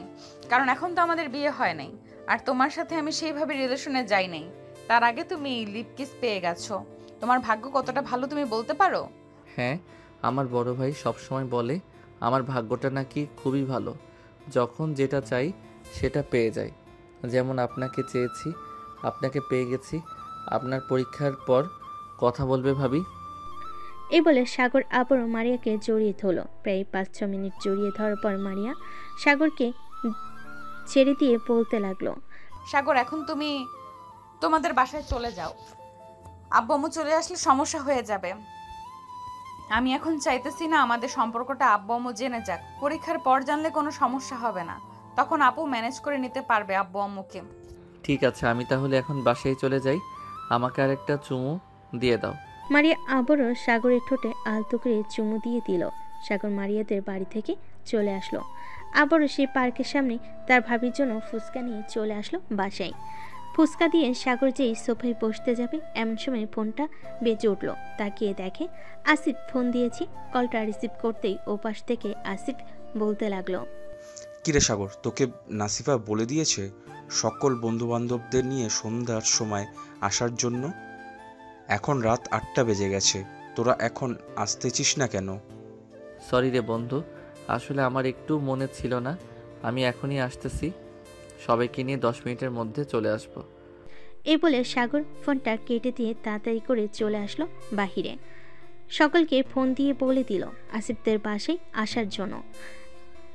কারণ এখন তো আমাদের বিয়ে হয় নাই, আর তোমার সাথে আমি সেইভাবে রিলেশনে যাই নাই। তার আগে তুমি লিপ কিস পেয়ে গেছো। তোমার ভাগ্য কতটা ভালো তুমি বলতে পারো? হ্যাঁ, আমার বড় ভাই সবসময় বলে আমার ভাগ্যটা নাকি খুবই ভালো, যখন যেটা চাই সেটা পেয়ে যায়। যেমন আপনাকে চেয়েছি, আপনাকে পেয়ে গেছি। আপনার পরীক্ষার পর কথা বলবে ভাবি। এই বলে সাগর আবারও মারিয়াকে জড়িয়ে ধরল। প্রায় 5-6 মিনিট জড়িয়ে ধরার পর মারিয়া সাগরকে ছেড়ে দিয়ে বলতে লাগলো, সাগর, এখন তুমি তোমাদের বাসায় চলে যাও। আব্বু আম্মু চলে আসলে সমস্যা হয়ে যাবে। আমি এখন চাইতেছি না আমাদের সম্পর্কটা আব্বু আম্মু জেনে যাক। পরীক্ষার পর জানলে কোনো সমস্যা হবে না, তখন আপু ম্যানেজ করে নিতে পারবে আব্বু আম্মুকে। ঠিক আছে, আমি তাহলে এখন বাসায় চলে যাই। আমাকে আরেকটা চুমু দিয়ে দাও। মারিয়া আবারও সাগরের ঠোঁটে আলতো করে চুমু দিয়ে দিল। সাগর মারিয়াদের বাড়ি থেকে চলে আসলো। আবারও সেই পার্কের সামনে তার ভাবির জন্য ফুচকা নিয়ে চলে আসলো বাসায়। ফুচকা দিয়ে সাগর যেই সোফায় বসতে যাবে এমন সময় ফোনটা বেজে উঠল। তাকিয়ে দেখে আসিফ ফোন দিয়েছে। কলটা রিসিভ করতেই ওপাশ থেকে আসিফ বলতে লাগলো, কিরে সাগর, তোকে নাসিফা বলে দিয়েছে সকল বন্ধুবান্ধবদের নিয়ে সন্ধ্যার সময় আসার জন্য? এখন রাত 8টা বেজে গেছে, তোরা এখন আসতেছিস না কেন? সরি রে বন্ধু, আসলে আমার একটু মনে ছিল না। আমি এখনই আসতেছি, সবাইকে নিয়ে 10 মিনিটের মধ্যে চলে আসব। এই বলে সাগর ফোনটা কেটে দিয়ে তাড়াতাড়ি করে চলে আসলো বাহিরে। সকলকে ফোন দিয়ে বলে দিল আসিফদের বাসায় আসার জন্য।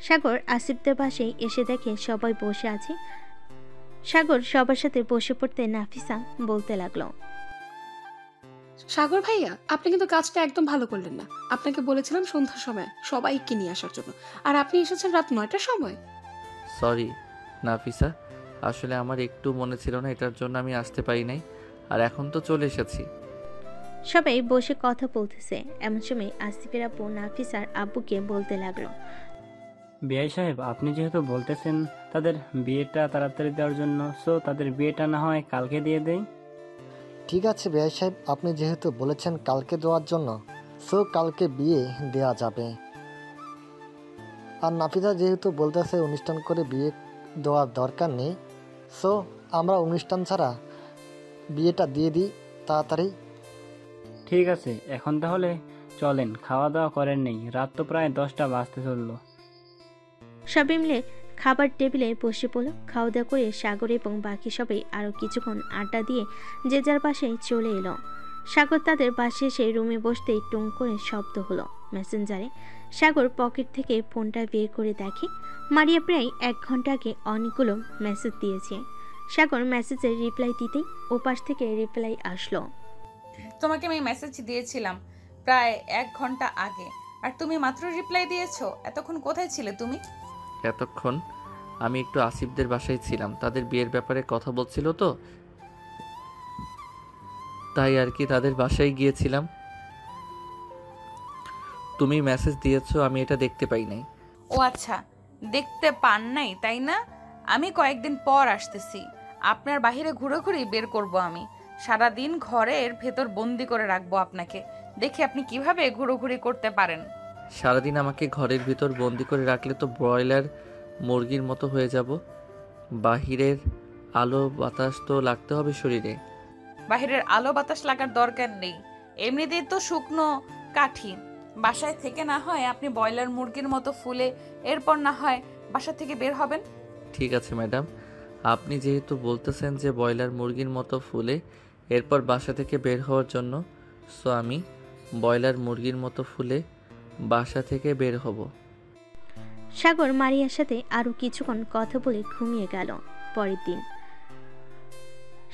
সাগর আসিফদের বাসায় এসে দেখে সবাই বসে আছে। সাগর সবার সাথে বসে পড়তে নাফিসা বলতে লাগলো, সাগর ভাইয়া, আপনি কিন্তু কাজটা একদম ভালো করলেন না। আপনাকে বলেছিলাম সন্ধ্যার সময় সবাইকে নিয়ে আসার জন্য, আর আপনি এসেছেন রাত 9টার সময়। সরি নাফিসা, আসলে আমার একটু মনে ছিল না, এটার জন্য আমি আসতে পারি নাই। আর এখন তো চলে এসেছি। সবাই বসে কথা বলতেছে। এমন সময় আসিফের আব্বু নাফিসার আব্বুকে বলতে লাগলো, বিআই সাহেব, আপনি যেহেতু বলতেছেন তাদের বিয়েটা তাড়াতাড়ি দেওয়ার জন্য, সো তাদের বিয়েটা না হয় কালকে দিয়ে দেই। ঠিক আছে বিআই সাহেব, আপনি যেহেতু বলেছেন কালকে দেওয়ার জন্য, সো কালকে বিয়ে দেওয়া যাবে। আর নাফিসা যেহেতু বলতেছে অনুষ্ঠান করে বিয়ে দেওয়ার দরকার নেই, সো আমরা অনুষ্ঠান ছাড়া বিয়েটা দিয়ে দিই তাড়াতাড়ি। ঠিক আছে, এখন তাহলে চলেন, খাওয়া দাওয়া করেন নেই, রাত তো প্রায় 10টা বাজতে চললো। সবাই মিলে খাবার টেবিলে বসে পড়ল। খাওয়া দাওয়া করে সাগর এবং বাকি সবাই আরও কিছুক্ষণ আড্ডা দিয়ে যে যার বাসায় চলে এলো। সাগর তাদের বাসায় এসে রুমে বসতেই টুং করে শব্দ হলো। মেসেঞ্জারে সাগর পকেট থেকে ফোনটা বের করে দেখে মারিয়া প্রায় 1 ঘন্টা আগে অনেকগুলো মেসেজ দিয়েছে। সাগর মেসেজের রিপ্লাই দিতেই ওপাশ থেকে রিপ্লাই আসলো, তোমাকে আমি মেসেজ দিয়েছিলাম প্রায় 1 ঘন্টা আগে, আর তুমি মাত্র রিপ্লাই দিয়েছো। এতক্ষণ কোথায় ছিলে তুমি? এতক্ষণ আমি একটু আসিফদের বাসায় ছিলাম, তাদের বিয়ের ব্যাপারে কথা বলছিল তো, তাই আর কি তাদের বাসায় গিয়েছিলাম। তুমি মেসেজ দিয়েছো, আমি এটা দেখতে পাই নাই। ও আচ্ছা, দেখতে পান নাই তাই না? আমি কয়েকদিন পর আসতেছি, আপনার বাহিরে ঘুরে ঘুরে বের করব। আমি সারাদিন ঘরের ভেতর বন্দি করে রাখবো আপনাকে, দেখি আপনি কিভাবে ঘুরোঘুরি করতে পারেন। সারাদিন আমাকে ঘরের ভিতর বন্দি করে রাখলে তো ব্রয়লার মুরগির মতো হয়ে যাব। বাহিরের আলো বাতাস তো লাগতে হবে শরীরে। বাহিরের আলো বাতাস লাগার দরকার নেই, এমনিতেই তো শুকনো কাঠি। বাসায় থেকে না হয় আপনি ব্রয়লার মুরগির মতো ফুলে এরপর না হয় বাসা থেকে বের হবেন। ঠিক আছে ম্যাডাম, আপনি যেহেতু বলতেছেন যে ব্রয়লার মুরগির মতো ফুলে এরপর বাসা থেকে বের হওয়ার জন্য, সো আমি ব্রয়লার মুরগির মতো ফুলে বাসা থেকে বের হব। সাগর মারিয়ার সাথে আরও কিছুক্ষণ কথা বলে ঘুমিয়ে গেল। পরের দিন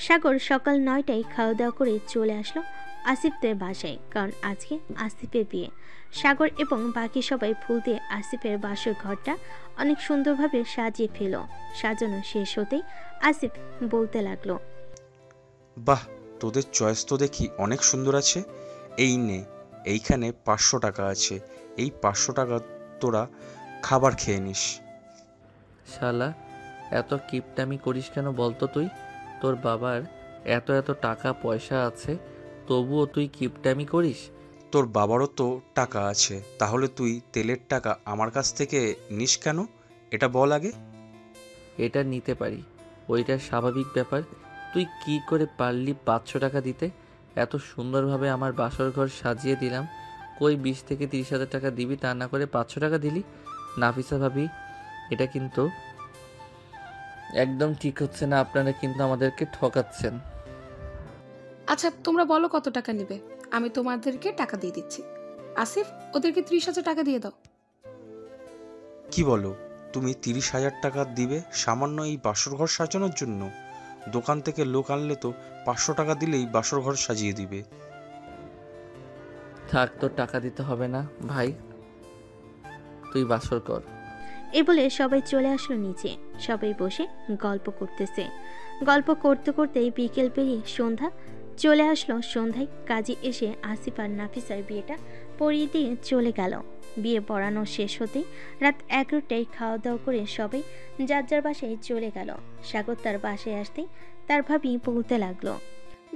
সাগর সকাল 9টায় খাওয়া দাওয়া করে চলে আসলো আসিফদের বাসায়, কারণ আজকে আসিফের বিয়ে। সাগর এবং বাকি সবাই ফুল দিয়ে আসিফের বাসর ঘরটা অনেক সুন্দরভাবে সাজিয়ে ফেল। সাজানো শেষ হতেই আসিফ বলতে লাগলো, বাহ, তোদের চয়েস তো দেখি অনেক সুন্দর আছে। এই নে, এইখানে 500 টাকা আছে, এই 500 টাকা তোরা খাবার খেয়ে নিস। শালা, এত কিপটামি করিস কেন বলতো তুই? তোর বাবার এত এত টাকা পয়সা আছে, তবুও তুই কিপটামি করিস? তোর বাবারও তো টাকা আছে, তাহলে তুই তেলের টাকা আমার কাছ থেকে নিস কেন? এটা বল আগে। এটা নিতে পারি, ওইটা স্বাভাবিক ব্যাপার। তুই কি করে পারলি 500 টাকা দিতে? এত সুন্দরভাবে আমার বাসর ঘর সাজিয়ে দিলাম, কই 20 থেকে 30 হাজার টাকা দিবি, তা না করে 500 টাকা দিলি? নাফিসা ভাবি, এটা কিন্তু একদম ঠিক হচ্ছে না। আপনারা কিন্তু আমাদেরকে ঠকাচ্ছেন। আচ্ছা, তোমরা বলো কত টাকা নেবে, আমি তোমাদেরকে টাকা দিয়ে দিচ্ছি। আসিফ, ওদেরকে 30,000 টাকা দিয়ে দাও। কি বলো, তুমি 30,000 টাকা দিবে সামান্য এই বাসর ঘর সাজানোর জন্য? দোকান থেকে লোক আনলে তো 500 টাকা দিলেই বাসর ঘর সাজিয়ে দিবে। থাক, তোর টাকা দিতে হবে না ভাই, তুই বাসর কর। এই বলে সবাই চলে আসলো নিচে। সবাই বসে গল্প করতেছে। গল্প করতে করতেই বিকেল পেরিয়ে সন্ধ্যা চলে আসলো। সন্ধ্যায় কাজী এসে আসিফ আর নাফিসার বিয়েটা পড়িয়ে দিয়ে চলে গেল। বিয়ে পড়ানো শেষ হতেই রাত 11টায় খাওয়া দাওয়া করে সবাই যার যার বাসায় চলে গেল। সাগর তার বাসায় আসতেই তার ভাবি বলতে লাগলো,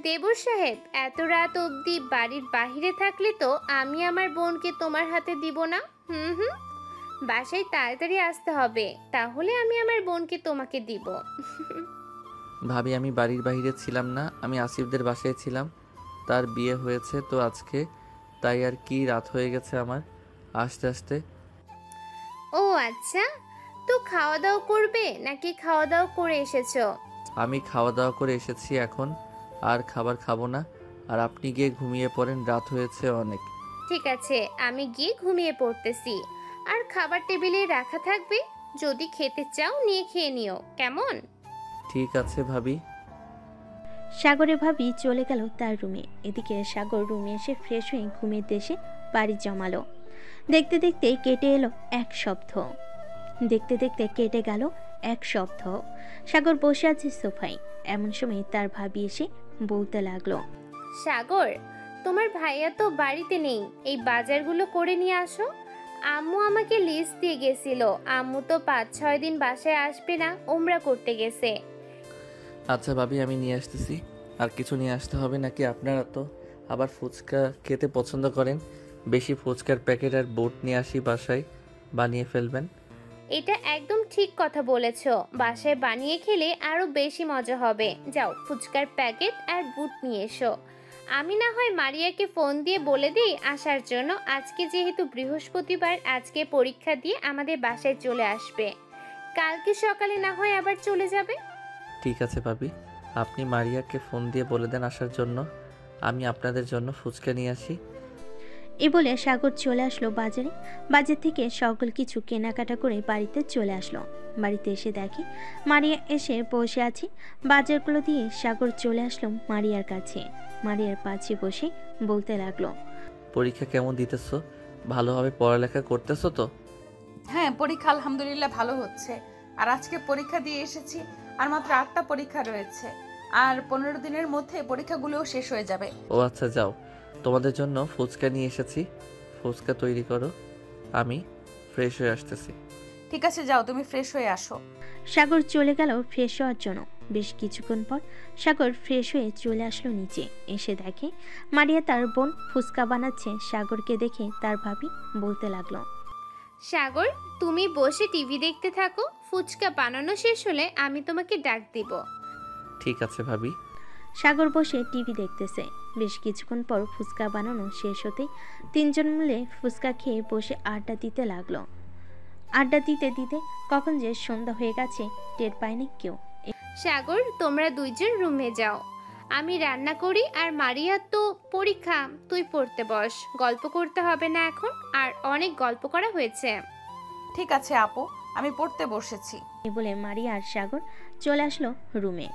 দেবর সাহেব, এত রাত অবধি বাড়ির বাহিরে থাকলে তো আমি আমার বোনকে তোমার হাতে দিব না। বাসায় তাড়াতাড়ি আসতে হবে, তাহলে আমি আমার বোনকে তোমাকে দিব। ভাবি, আমি বাড়ির বাইরে ছিলাম না, আমি আসিফদের বাসায় ছিলাম। তার বিয়ে হয়েছে তো আজকে, তাই আর কি রাত হয়ে গেছে আমার আসতে আসতে। ও আচ্ছা, তো খাওয়া দাওয়া করবে নাকি খাওয়া দাওয়া করে এসেছো? আমি খাওয়া দাওয়া করে এসেছি, এখন আর খাবার খাবো না। আর আপনি গিয়ে ঘুমিয়ে পড়েন, রাত হয়েছে অনেক। ঠিক আছে, আমি গিয়ে ঘুমিয়ে পড়তেছি। আর খাবার টেবিলে রাখা থাকবে, যদি খেতে চাও নিয়ে খেয়ে নিও, কেমন? ঠিক আছে ভাবি। সাগরের ভাবি চলে গেল তার রুমে। এদিকে সাগর রুমে এসে ফ্রেশ হয়ে ঘুমের দেশে বাড়ি জমালো। দেখতে দেখতে কেটে এলো 1 সপ্তাহ। দেখতে দেখতে কেটে গেল 1 সপ্তাহ। সাগর বসে আছে সোফায়। এমন সময় তার ভাবি এসে বলতে লাগলো, সাগর, তোমার ভাইয়া তো বাড়িতে নেই, এই বাজারগুলো করে নিয়ে আসো। আম্মু আমাকে লিস্ট দিয়ে গেছিল, আম্মু তো 5-6 দিন বাসায় আসবে না, ওমরা করতে গেছে। আচ্ছা ভাবি, আমি নিয়ে আসতেছি। আর কিছু নিয়ে আসতে হবে নাকি? আপনারা তো আবার ফুচকা খেতে পছন্দ করেন, বেশি ফুচকার প্যাকেট আর বোট নিয়ে আসি, বাসায় বানিয়ে ফেলবেন। এটা একদম ঠিক কথা বলেছো, বাসায় বানিয়ে খেলে আরো বেশি মজা হবে। যাও, ফুচকার প্যাকেট আর বুট নিয়ে এসো। আমি না হয় মারিয়াকে ফোন দিয়ে বলে দিই আসার জন্য। আজকে যেহেতু বৃহস্পতিবার, আজকে পরীক্ষা দিয়ে আমাদের বাসায় চলে আসবে, কালকে সকালে না হয় আবার চলে যাবে। ঠিক আছে ভাবি, আপনি মারিয়াকে ফোন দিয়ে বলে দেন আসার জন্য। আমি আপনাদের জন্য ফুচকা নিয়ে আসি। এ বলে সাগর চলে আসলো বাজারে। বাজার থেকে সকল কিছু কেনাকাটা করে বাড়িতে চলে আসলো। বাড়িতে এসে দেখে মারিয়া এসে বসে আছে। বাজারগুলো দিয়ে সাগর চলে আসলো মারিয়ার কাছে। মারিয়ার পাশে বসে বলতে লাগলো, পরীক্ষা কেমন দিতেছো? ভালোভাবে পড়ালেখা করতেছো তো? হ্যাঁ, পরীক্ষা আলহামদুলিল্লাহ ভালো হচ্ছে। আর আজকে পরীক্ষা দিয়ে এসেছি, আর মাত্র 8টা পরীক্ষা রয়েছে, আর 15 দিনের মধ্যে পরীক্ষাগুলোও শেষ হয়ে যাবে। ও আচ্ছা, যাও, তোমাদের জন্য ফুচকা নিয়ে এসেছি। ফুচকা তৈরি করো, আমি ফ্রেশ হয়ে আসতেছি। ঠিক আছে, যাও, তুমি ফ্রেশ হয়ে আসো। সাগর চলে গেল ফ্রেশ হওয়ার জন্য। বেশ কিছুক্ষণ পর সাগর ফ্রেশ হয়ে চলে আসলো নিচে। এসে দেখে মারিয়া তার বোন ফুচকা বানাচ্ছে। সাগরকে দেখে তার ভাবি বলতে লাগলো, সাগর, তুমি বসে টিভি দেখতে থাকো, ফুচকা বানানো শেষ হলে আমি তোমাকে ডাক দিব। ঠিক আছে ভাবি। সাগর বসে টিভি দেখতেছে। বেশ কিছুক্ষণ পর ফুচকা বানানো শেষ হতেই তিনজন মিলে ফুচকা খেয়ে বসে আড্ডা দিতে লাগলো। আড্ডা দিতে দিতে কখন যে সন্ধ্যা হয়ে গেছে টের পায়নি কেউ। সাগর, তোমরা দুইজন রুমে যাও, আমি রান্না করি। আর মারিয়া তো পরীক্ষা, তুই পড়তে বস, গল্প করতে হবে না এখন, আর অনেক গল্প করা হয়েছে। ঠিক আছে আপু, আমি পড়তে বসেছি। এই বলে মারিয়া আর সাগর চলে আসলো রুমে।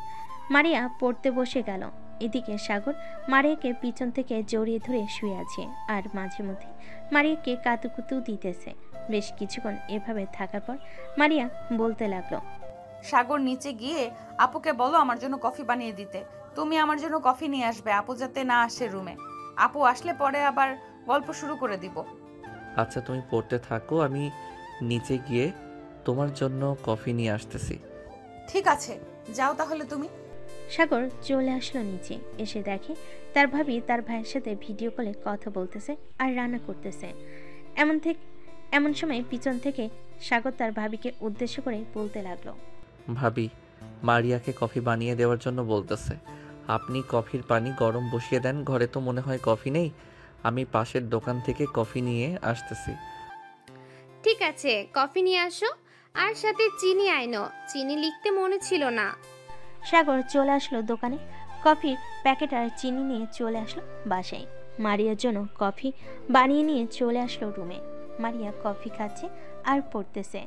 মারিয়া পড়তে বসে গেল। এদিকে সাগর মারিয়াকে পিছন থেকে জড়িয়ে ধরে শুয়ে আছে, আর মাঝে মধ্যে মারিয়াকে কাতুকুতু দিতেছে। বেশ কিছুক্ষণ এভাবে থাকার পর মারিয়া বলতে লাগলো, সাগর, নিচে গিয়ে আপুকে বলো আমার জন্য কফি বানিয়ে দিতে। তুমি আমার জন্য কফি নিয়ে আসবে, আপু যাতে না আসে রুমে। আপু আসলে পরে আবার গল্প শুরু করে দিব। আচ্ছা, তুমি পড়তে থাকো, আমি নিচে গিয়ে তোমার জন্য কফি নিয়ে আসতেছি। ঠিক আছে, যাও তাহলে তুমি। সাগর চলে আসলো নিচে। এসে দেখে তার ভাবি তার ভাইয়ের সাথে ভিডিও কলে কথা বলতেছে আর রান্না করতেছে। এমন সময় পিছন থেকে সাগর তার ভাবিকে উদ্দেশ্য করে বলতে লাগলো, ভাবি, মারিয়াকে কফি বানিয়ে দেওয়ার জন্য বলতেছে। আপনি কফির পানি গরম বসিয়ে দেন, ঘরে তো মনে হয় কফি নেই। আমি পাশের দোকান থেকে কফি নিয়ে আসতেছি। ঠিক আছে, কফি নিয়ে আসো, আর সাথে চিনি আইনো, চিনি লিখতে মনে ছিল না। সাগর চলে আসলো দোকানে। কফির প্যাকেট আর চিনি নিয়ে চলে আসলো বাসায়। মারিয়ার জন্য কফি বানিয়ে নিয়ে চলে আসলো রুমে। মারিয়া কফি খাচ্ছে আর পড়তেছে।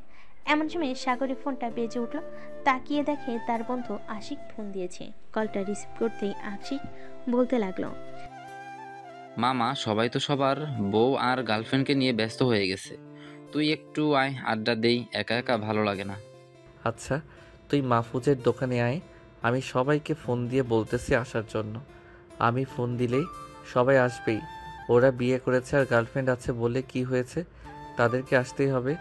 এমন সময় সাগরের ফোনটা বেজে উঠল। তাকিয়ে দেখে তার বন্ধু আশিক ফোন দিয়েছে। কলটা রিসিভ করতেই আশিক বলতে লাগলো, মামা, সবাই তো সবার বউ আর গার্লফ্রেন্ডকে নিয়ে ব্যস্ত হয়ে গেছে, তুই একটু আয়, আড্ডা দেই, একা একা ভালো লাগে না। আচ্ছা, তুই মাহফুজের দোকানে আয়, আমি সবাইকে ফোন দিয়ে বলতেছি আসার জন্য। আমি ফোন দিলেই সবাই আসবেই। ওরা বিয়ে করেছে আর গার্লফ্রেন্ড আছে বলে কি হয়েছে, তাদেরকে আসতেই হবে।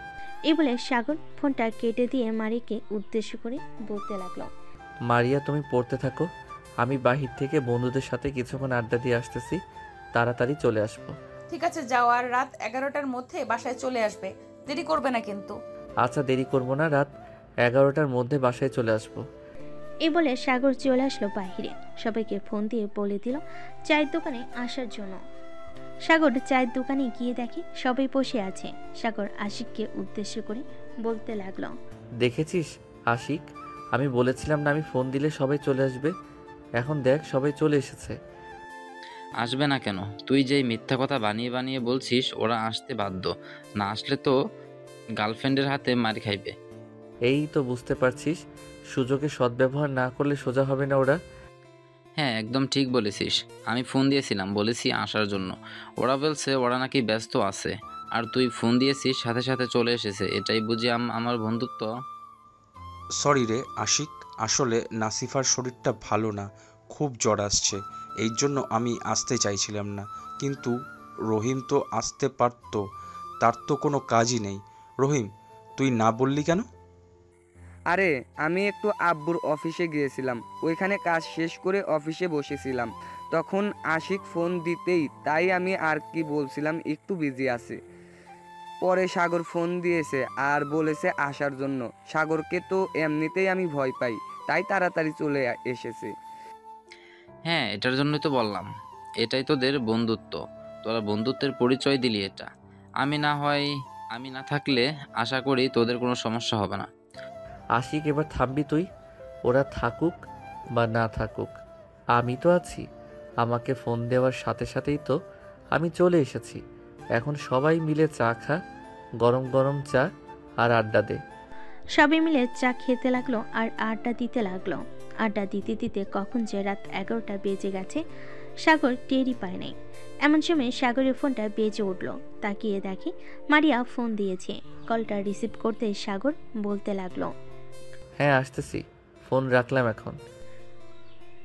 এই বলে সাগর ফোনটা কেটে দিয়ে মারিয়াকে উদ্দেশ্য করে বলতে লাগলো, মারিয়া, তুমি পড়তে থাকো, আমি বাহির থেকে বন্ধুদের সাথে কিছুক্ষণ আড্ডা দিয়ে আসতেছি, তাড়াতাড়ি চলে আসবো। ঠিক আছে, যাও, আর রাত 11টার মধ্যে বাসায় চলে আসবে, দেরি করবে না কিন্তু। আচ্ছা, দেরি করবো না, রাত 11টার মধ্যে বাসায় চলে আসবো। এই বলে সাগর চলে আসলো বাহিরে। সবাইকে ফোন দিয়ে বলে দিল চায়ের দোকানে আসার জন্য। সাগর চায়ের দোকানে গিয়ে দেখে সবাই বসে আছে। সাগর আশিককে উদ্দেশ্য করে বলতে লাগলো, দেখেছিস আশিক, আমি বলেছিলাম না আমি ফোন দিলে সবাই চলে আসবে, এখন দেখ সবাই চলে এসেছে। আসবে না কেন? তুই যেই মিথ্যা কথা বানিয়ে বানিয়ে বলছিস, ওরা আসতে বাধ্য, না আসলে তো গার্লফ্রেন্ডের হাতে মার খাইবে। এই তো বুঝতে পারছিস, সুযোগে সদ্ব্যবহার না করলে সোজা হবে না ওরা। হ্যাঁ, একদম ঠিক বলেছিস। আমি ফোন দিয়েছিলাম, বলেছি আসার জন্য, ওরা বলছে ওরা নাকি ব্যস্ত আছে, আর তুই ফোন দিয়েছিস সাথে সাথে চলে এসেছে, এটাই বুঝি আমার বন্ধুত্ব? সরি রে আশিক, আসলে নাসিফার শরীরটা ভালো না, খুব জ্বর আসছে, এই জন্য আমি আসতে চাইছিলাম না, কিন্তু রহিম তো আসতে পারতো, তার তো কোনো কাজই নেই। রহিম, তুই না বললি কেন? আরে আমি একটু আব্বুর অফিসে গিয়েছিলাম, ওইখানে কাজ শেষ করে অফিসে বসেছিলাম, তখন আশিক ফোন দিতেই, তাই আমি আর কি বলছিলাম একটু বিজি আছি। পরে সাগর ফোন দিয়েছে আর বলেছে আসার জন্য। সাগরকে তো এমনিতেই আমি ভয় পাই, তাই তাড়াতাড়ি চলে এসেছে। হ্যাঁ, এটার জন্যই তো বললাম। এটাই তোদের বন্ধুত্ব, তোরা বন্ধুত্বের পরিচয় দিলি এটা। আমি না থাকলে আশা করি তোদের কোনো সমস্যা হবে না। আশিক, এবার থামবি তুই? ওরা থাকুক বা না থাকুক, আমি তো আছি। আমাকে ফোন দেওয়ার সাথে সাথেই তো আমি চলে এসেছি। এখন সবাই মিলে চা খা, গরম গরম চা, আর আড্ডা দে। সবাই মিলে চা খেতে লাগলো আর আড্ডা দিতে লাগলো। আড্ডা দিতে দিতে কখন যে রাত 11টা বেজে গেছে সাগর টেরই পায় নাই। এমন সময় সাগরের ফোনটা বেজে উঠল। তাকিয়ে দেখে মারিয়া ফোন দিয়েছে। কলটা রিসিভ করতে সাগর বলতে লাগলো, হ্যাঁ আসতেছি, ফোন রাখলাম এখন।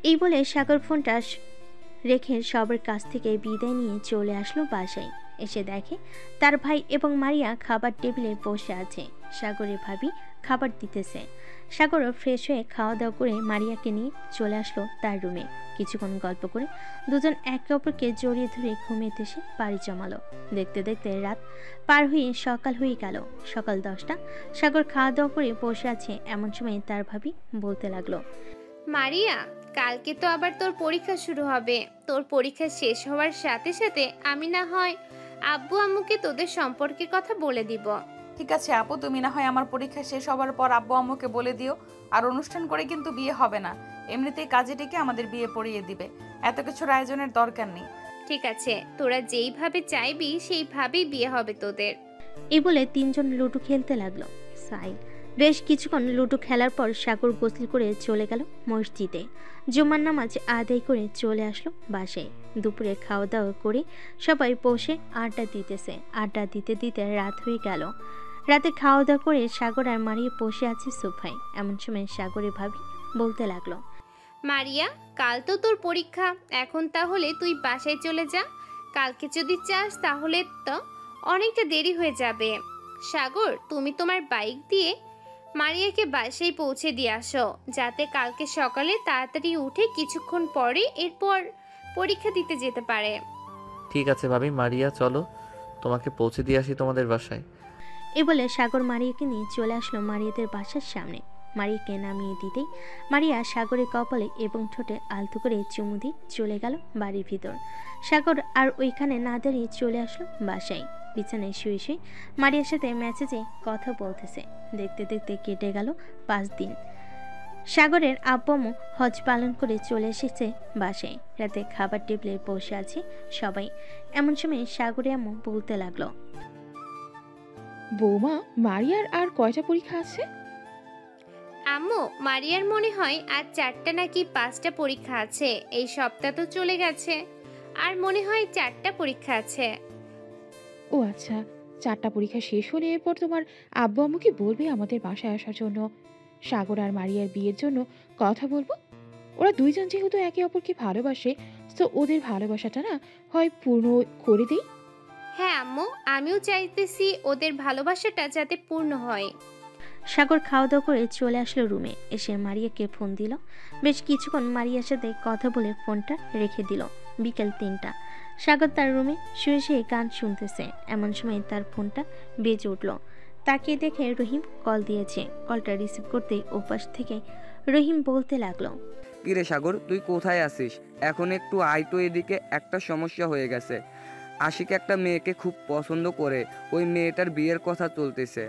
এই বলে সাগর ফোনটা রেখে সবার কাছ থেকে বিদায় নিয়ে চলে আসলো বাসায়। এসে দেখে তার ভাই এবং মারিয়া খাবার টেবিলে বসে আছে। সাগরের ভাবি খাবার দিতেছে। সাগরও ফ্রেশ হয়ে খাওয়া দাওয়া করে মারিয়াকে নিয়ে চলে আসলো তার রুমে। কিছুক্ষণ গল্প করে দুজন একে অপরকে জড়িয়ে ধরে ঘুমিয়ে এসে বাড়ি জমালো। দেখতে দেখতে রাত পার হয়ে সকাল হয়ে গেল। সকাল 10টা। সাগর খাওয়া দাওয়া করে বসে আছে। এমন সময় তার ভাবি বলতে লাগলো, মারিয়া, কালকে তো আবার তোর পরীক্ষা শুরু হবে। তোর পরীক্ষা শেষ হওয়ার সাথে সাথে আমি না হয় আব্বু আম্মুকে তোদের সম্পর্কের কথা বলে দিব। ঠিক আছে আপু, তুমি না হয় আমার পরীক্ষা শেষ হওয়ার পর আব্বু আম্মুকে বলে দিও। আর অনুষ্ঠান করে কিন্তু বিয়ে হবে না, এমনিতেই কাজে ডেকে আমাদের বিয়ে পড়িয়ে দিবে। এত কিছুর আয়োজনের দরকার নেই। ঠিক আছে, তোরা যেইভাবে চাইবি সেইভাবেই বিয়ে হবে তোদের। এই বলে তিনজন লুডো খেলতে লাগলো। বেশ কিছুক্ষণ লুডো খেলার পর সাগর গোসল করে চলে গেল মসজিদে। জুমার নামাজ আদায় করে চলে আসলো বাসায়। দুপুরে খাওয়া দাওয়া করে সবাই বসে আড্ডা দিতেছে। আড্ডা দিতে দিতে রাত হয়ে গেল। রাতে খাওয়া দাওয়া করে সাগর আর মারিয়া বসে আছে সোফায়। এমন সময় সাগরে ভাবি বলতে লাগলো, মারিয়া, কাল তো তোর পরীক্ষা, এখন তাহলে তুই বাসায় চলে যা। কালকে যদি চাস তাহলে তো অনেকটা দেরি হয়ে যাবে। সাগর, তুমি তোমার বাইক দিয়ে মারিয়াকে বাসায় পৌঁছে দিয়ে আসো, যাতে কালকে সকালে তাড়াতাড়ি উঠে কিছুক্ষণ পরে এরপর পরীক্ষা দিতে যেতে পারে। ঠিক আছে ভাবি, মারিয়া চলো তোমাকে পৌঁছে দিয়ে আসি তোমাদের বাসায়। এ বলে সাগর মারিয়াকে নিয়ে চলে আসলো মারিয়াদের বাসার সামনে। মারিয়াকে নামিয়ে দিতেই মারিয়া সাগরের কপালে এবং ঠোঁটে আলতো করে চুমু দিয়ে চলে গেল বাড়ির ভিতর। সাগর আর ওইখানে না দাঁড়িয়ে চলে আসলো বাসায়। বিছানায় শুয়ে শুয়ে মারিয়ার সাথে মেসেজে কথা বলতেছে। দেখতে দেখতে কেটে গেল 5 দিন। সাগরের আব্বু আম্মু হজ পালন করে চলে এসেছে বাসায়। রাতে খাবার টেবিলে বসে আছে সবাই। এমন সময় সাগরের আম্মু বলতে লাগলো, বৌমা, মারিয়ার আর কয়টা পরীক্ষা আছে? আম্মু, মারিয়ার মনে হয় আজ 4টা নাকি 5টা পরীক্ষা আছে। এই সপ্তাহ তো চলে গেছে, আর মনে হয় 4টা পরীক্ষা আছে। ও আচ্ছা, 4টা পরীক্ষা শেষ হলে এরপর তোমার আব্বু আম্মুকে বলবে আমাদের বাসায় আসার জন্য। সাগর আর মারিয়ার বিয়ের জন্য কথা বলবো। ওরা দুইজন যেহেতু একে অপরকে ভালোবাসে, তো ওদের ভালোবাসাটা না হয় পূর্ণ করে দেই। হ্যাঁ আম্মু, আমিও চাইতেছি ওদের ভালোবাসাটা যাতে পূর্ণ হয়। সাগর খাওয়া দাওয়া করে চলে আসলো রুমে। এসে মারিয়াকে ফোন দিল। বেশ কিছুক্ষণ মারিয়ার সাথে কথা বলে ফোনটা রেখে দিল। বিকেল 3টা। সাগর তার রুমে শুয়ে শুয়ে গান শুনতেছে। এমন সময় তার ফোনটা বেজে উঠল। তাকিয়ে দেখে রহিম কল দিয়েছে। কলটা রিসিভ করতেই ওপাশ থেকে রহিম বলতে লাগলো, কিরে সাগর, তুই কোথায় আছিস? এখন একটু আয় তো এদিকে। একটা সমস্যা হয়ে গেছে। আশিক একটা মেয়েকে খুব পছন্দ করে, ওই মেয়েটার বিয়ের কথা চলতেছে।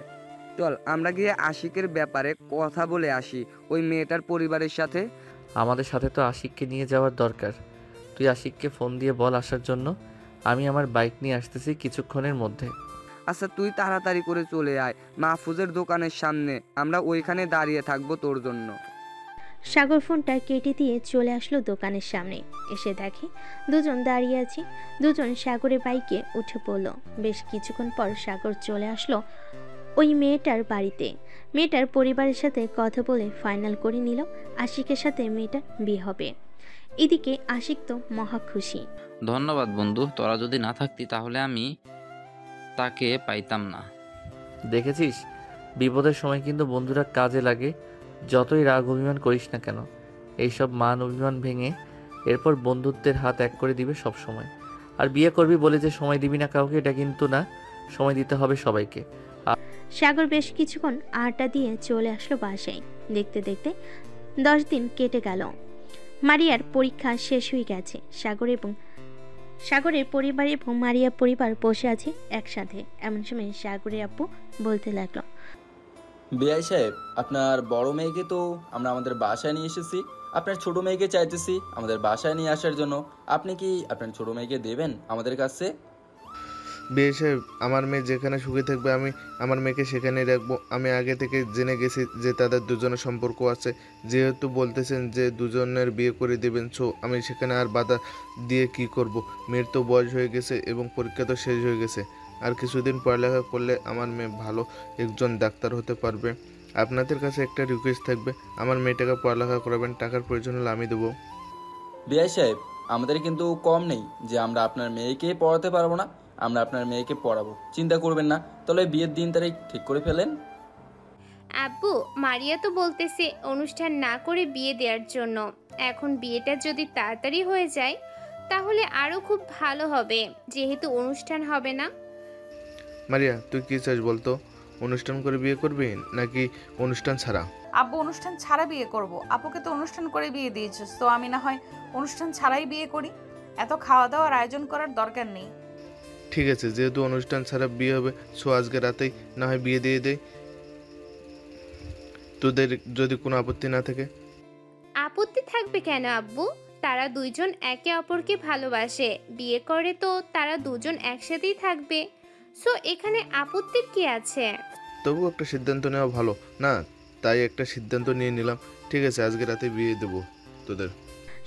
চল আমরা গিয়ে আশিকের ব্যাপারে কথা বলে আসি ওই মেয়েটার পরিবারের সাথে। আমাদের সাথে তো আশিককে নিয়ে যাওয়ার দরকার। তুই আশিককে ফোন দিয়ে বল আসার জন্য। আমি আমার বাইক নিয়ে আসতেছি কিছুক্ষণের মধ্যে। আচ্ছা, তুই তাড়াতাড়ি করে চলে আয় মাহফুজের দোকানের সামনে। আমরা ওইখানে দাঁড়িয়ে থাকবো তোর জন্য। সাগর ফোনটা কেটে দিয়ে চলে আসলো দোকানের সামনে। এসে দেখে দুজন দাঁড়িয়ে আছে। দুজন সাগরের বাইকে উঠে পড়লো। বেশ কিছুক্ষণ পর সাগর চলে আসলো ওই মেয়েটার বাড়িতে। মেয়েটার পরিবারের সাথে কথা বলে ফাইনাল করে নিল আশিকের সাথে মেয়েটার বিয়ে হবে। এদিকে আশিক তো মহা খুশি। ধন্যবাদ বন্ধু, তোরা যদি না থাকতি তাহলে আমি তাকে পাইতাম না। দেখেছিস, বিপদের সময় কিন্তু বন্ধুরা কাজে লাগে। যতই রাগ অভিমান করিস না কেন, এইসব মান অভিমান ভেঙে এরপর বন্ধুত্বের হাত এক করে দিবে সব সময়। আর বিয়ে করবি বলে যে সময় দিবি না কাউকে, এটা কিন্তু না। সময় দিতে হবে সবাইকে। সাগর বেশ কিছুক্ষণ আড্ডা দিয়ে চলে আসলো বাসায়। দেখতে দেখতে 10 দিন কেটে গেল। মারিয়ার পরীক্ষা শেষ হয়ে গেছে। সাগর এবং সাগরের পরিবার এবং মারিয়া পরিবার বসে আছে একসাথে। এমন সময় সাগরের আব্বু বলতে লাগলো, বিআই সাহেব, আপনার বড় মেয়েকে তো আমরা আমাদের বাসায় নিয়ে এসেছি, আপনার ছোট মেয়েকে চাইতেছি আমাদের বাসায় নিয়ে আসার জন্য। আপনি কি আপনার ছোট মেয়েকে দেবেন আমাদের কাছে? বিয়ে সাহেব, আমার মেয়ে যেখানে সুখে থাকবে আমি আমার মেয়েকে সেখানেই রাখবো। আমি আগে থেকে জেনে গেছি যে তাদের দুজনের সম্পর্ক আছে। যেহেতু বলতেছেন যে দুজনের বিয়ে করে দেবেন, সো আমি সেখানে আর বাধা দিয়ে কি করব? মেয়ের তো বয়স হয়ে গেছে এবং পরীক্ষা তো শেষ হয়ে গেছে। আর কিছুদিন পড়ালেখা করলে আমার মেয়ে ভালো একজন ডাক্তার হতে পারবে। আপনাদের কাছে একটা রিকোয়েস্ট থাকবে, আমার মেয়েটাকে পড়ালেখা করাবেন, টাকার প্রয়োজন হলে আমি দেবো। বিআই সাহেব, আমাদের কিন্তু কম নেই যে আমরা আপনার মেয়েকে পড়াতে পারবো না। আমরা আপনার মেয়েকে পড়াবো, চিন্তা করবেন না। তাহলে বিয়ের দিন তারিখ ঠিক করে ফেলেন। আব্বু, মারিয়া তো বলতেছে অনুষ্ঠান না করে বিয়ে দেওয়ার জন্য। এখন বিয়েটা যদি তাড়াতাড়ি হয়ে যায় তাহলে আরো খুব ভালো হবে, যেহেতু অনুষ্ঠান হবে না। মারিয়া, তুই কি চাস বলতো? অনুষ্ঠান করে বিয়ে করবি নাকি অনুষ্ঠান ছাড়া? আব্বু, অনুষ্ঠান ছাড়া বিয়ে করব। আপুকে তো অনুষ্ঠান করে বিয়ে দিয়েছিস, তো আমি না হয় অনুষ্ঠান ছাড়াই বিয়ে করি। এত খাওয়া দাওয়ার আয়োজন করার দরকার নেই। ঠিক আছে, যেহেতু অনুষ্ঠান ছাড়া বিয়ে হবে, সো আজকে রাতেই না হয় বিয়ে দিয়ে দেয়, তোদের যদি কোনো আপত্তি না থাকে। আপত্তি থাকবে কেন আব্বু? তারা দুইজন একে অপরকে ভালোবাসে, বিয়ে করে তো তারা দুজন একসাথেই থাকবে। সো এখানে আপত্তির কি আছে? তবু একটা সিদ্ধান্ত নেওয়া ভালো না, তাই একটা সিদ্ধান্ত নিয়ে নিলাম। ঠিক আছে, আজকে রাতে বিয়ে দেবো তোদের।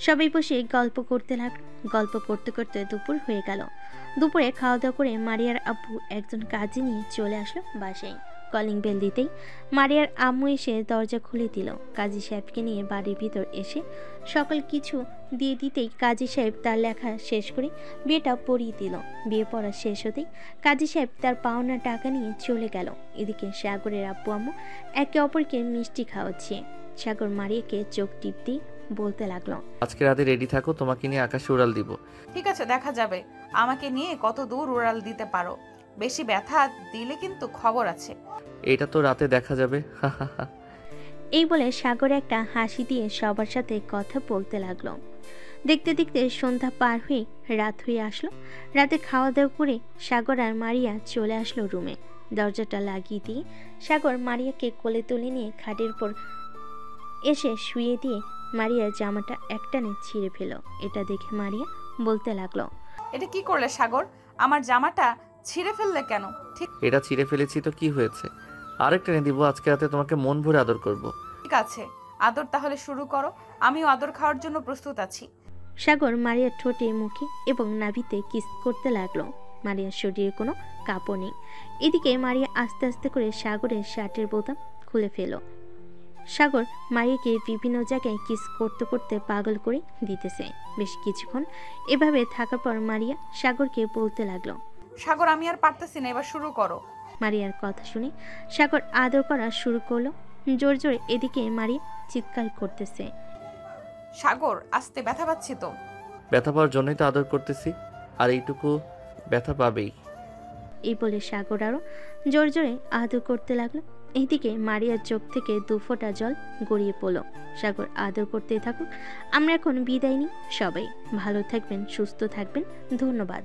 সবাই বসে গল্প করতে লাগলো। গল্প করতে করতে দুপুর হয়ে গেল। দুপুরে খাওয়া দাওয়া করে মারিয়ার আব্বু একজন কাজে নিয়ে চলে আসলো বাসায়। কলিং বেল দিতেই মারিয়ার আম্মু এসে দরজা খুলে দিল। কাজী সাহেবকে নিয়ে বাড়ির ভিতর এসে সকল কিছু দিয়ে দিতেই কাজী সাহেব তার লেখা শেষ করে বিয়েটা পড়িয়ে দিল। বিয়ে পড়া শেষ হতেই কাজী সাহেব তার পাওনা টাকা নিয়ে চলে গেল। এদিকে সাগরের আব্বু আম্মু একে অপরকে মিষ্টি খাওয়াচ্ছে। সাগর মারিয়াকে চোখ টিপতেই বলতে লাগলো, আজকে রাতে রেডি থাকো, তোমাকে নিয়ে আকাশে উড়াল দিব। ঠিক আছে, দেখা যাবে আমাকে নিয়ে কত দূর উড়াল দিতে পারো। বেশি ব্যথা দিলে কিন্তু খবর আছে। এটা তো রাতে দেখা যাবে। এই বলে সাগর একটা হাসি দিয়ে সবার সাথে কথা বলতে লাগলো। দেখতে দেখতে সন্ধ্যা পার হয়ে রাত হয়ে আসলো। রাতে খাওয়া দাওয়া করে সাগর আর মারিয়া চলে আসলো রুমে। দরজাটা লাগিয়ে দিয়ে সাগর মারিয়াকে কোলে তুলে নিয়ে খাটের উপর এসে শুয়ে দিয়ে মারিয়ার জামাটা একটানে ছিঁড়ে ফেলো। এটা দেখে মারিয়া বলতে লাগলো, এটা কি করলে সাগর? আমার জামাটা ছিঁড়ে ফেললে কেন? ঠিক এটা ছিঁড়ে ফেলেছি তো কি হয়েছে, আরেকটা এনে দিব। আজকে রাতে তোমাকে মন ভরে আদর করব। ঠিক আছে, আদর তাহলে শুরু করো। আমিও আদর খাওয়ার জন্য প্রস্তুত আছি। সাগর মারিয়ার ঠোঁটে, মুখে এবং নাভিতে কিস করতে লাগলো। মারিয়ার শরীরে কোনো কাপড় নেই। এদিকে মারিয়া আস্তে আস্তে করে সাগরের শার্টের বোতাম খুলে ফেলো। সাগর মারিয়াকে বিভিন্ন জায়গায় কিস করতে করতে পাগল করে দিতেছে। বেশ কিছুক্ষণ এভাবে থাকার পর মারিয়া সাগরকে বলতে লাগলো, সাগর, আমি আর পারতেছি না, এবার শুরু করো। মারিয়ার কথা শুনে সাগর আদর করা শুরু করলো জোর জোরে। এদিকে মারিয়া চিৎকার করতেছে, সাগর আস্তে, ব্যথা পাচ্ছি তো। ব্যথা পাওয়ার জন্যই তো আদর করতেছি, আর এইটুকু ব্যথা পাবেই। এই বলে সাগর আরো জোর জোরে আদর করতে লাগলো। এইদিকে মারিয়ার চোখ থেকে 2 ফোঁটা জল গড়িয়ে পড়লো। সাগর আদর করতে থাকুক। আমরা এখন বিদায় নিই। সবাই ভালো থাকবেন, সুস্থ থাকবেন। ধন্যবাদ।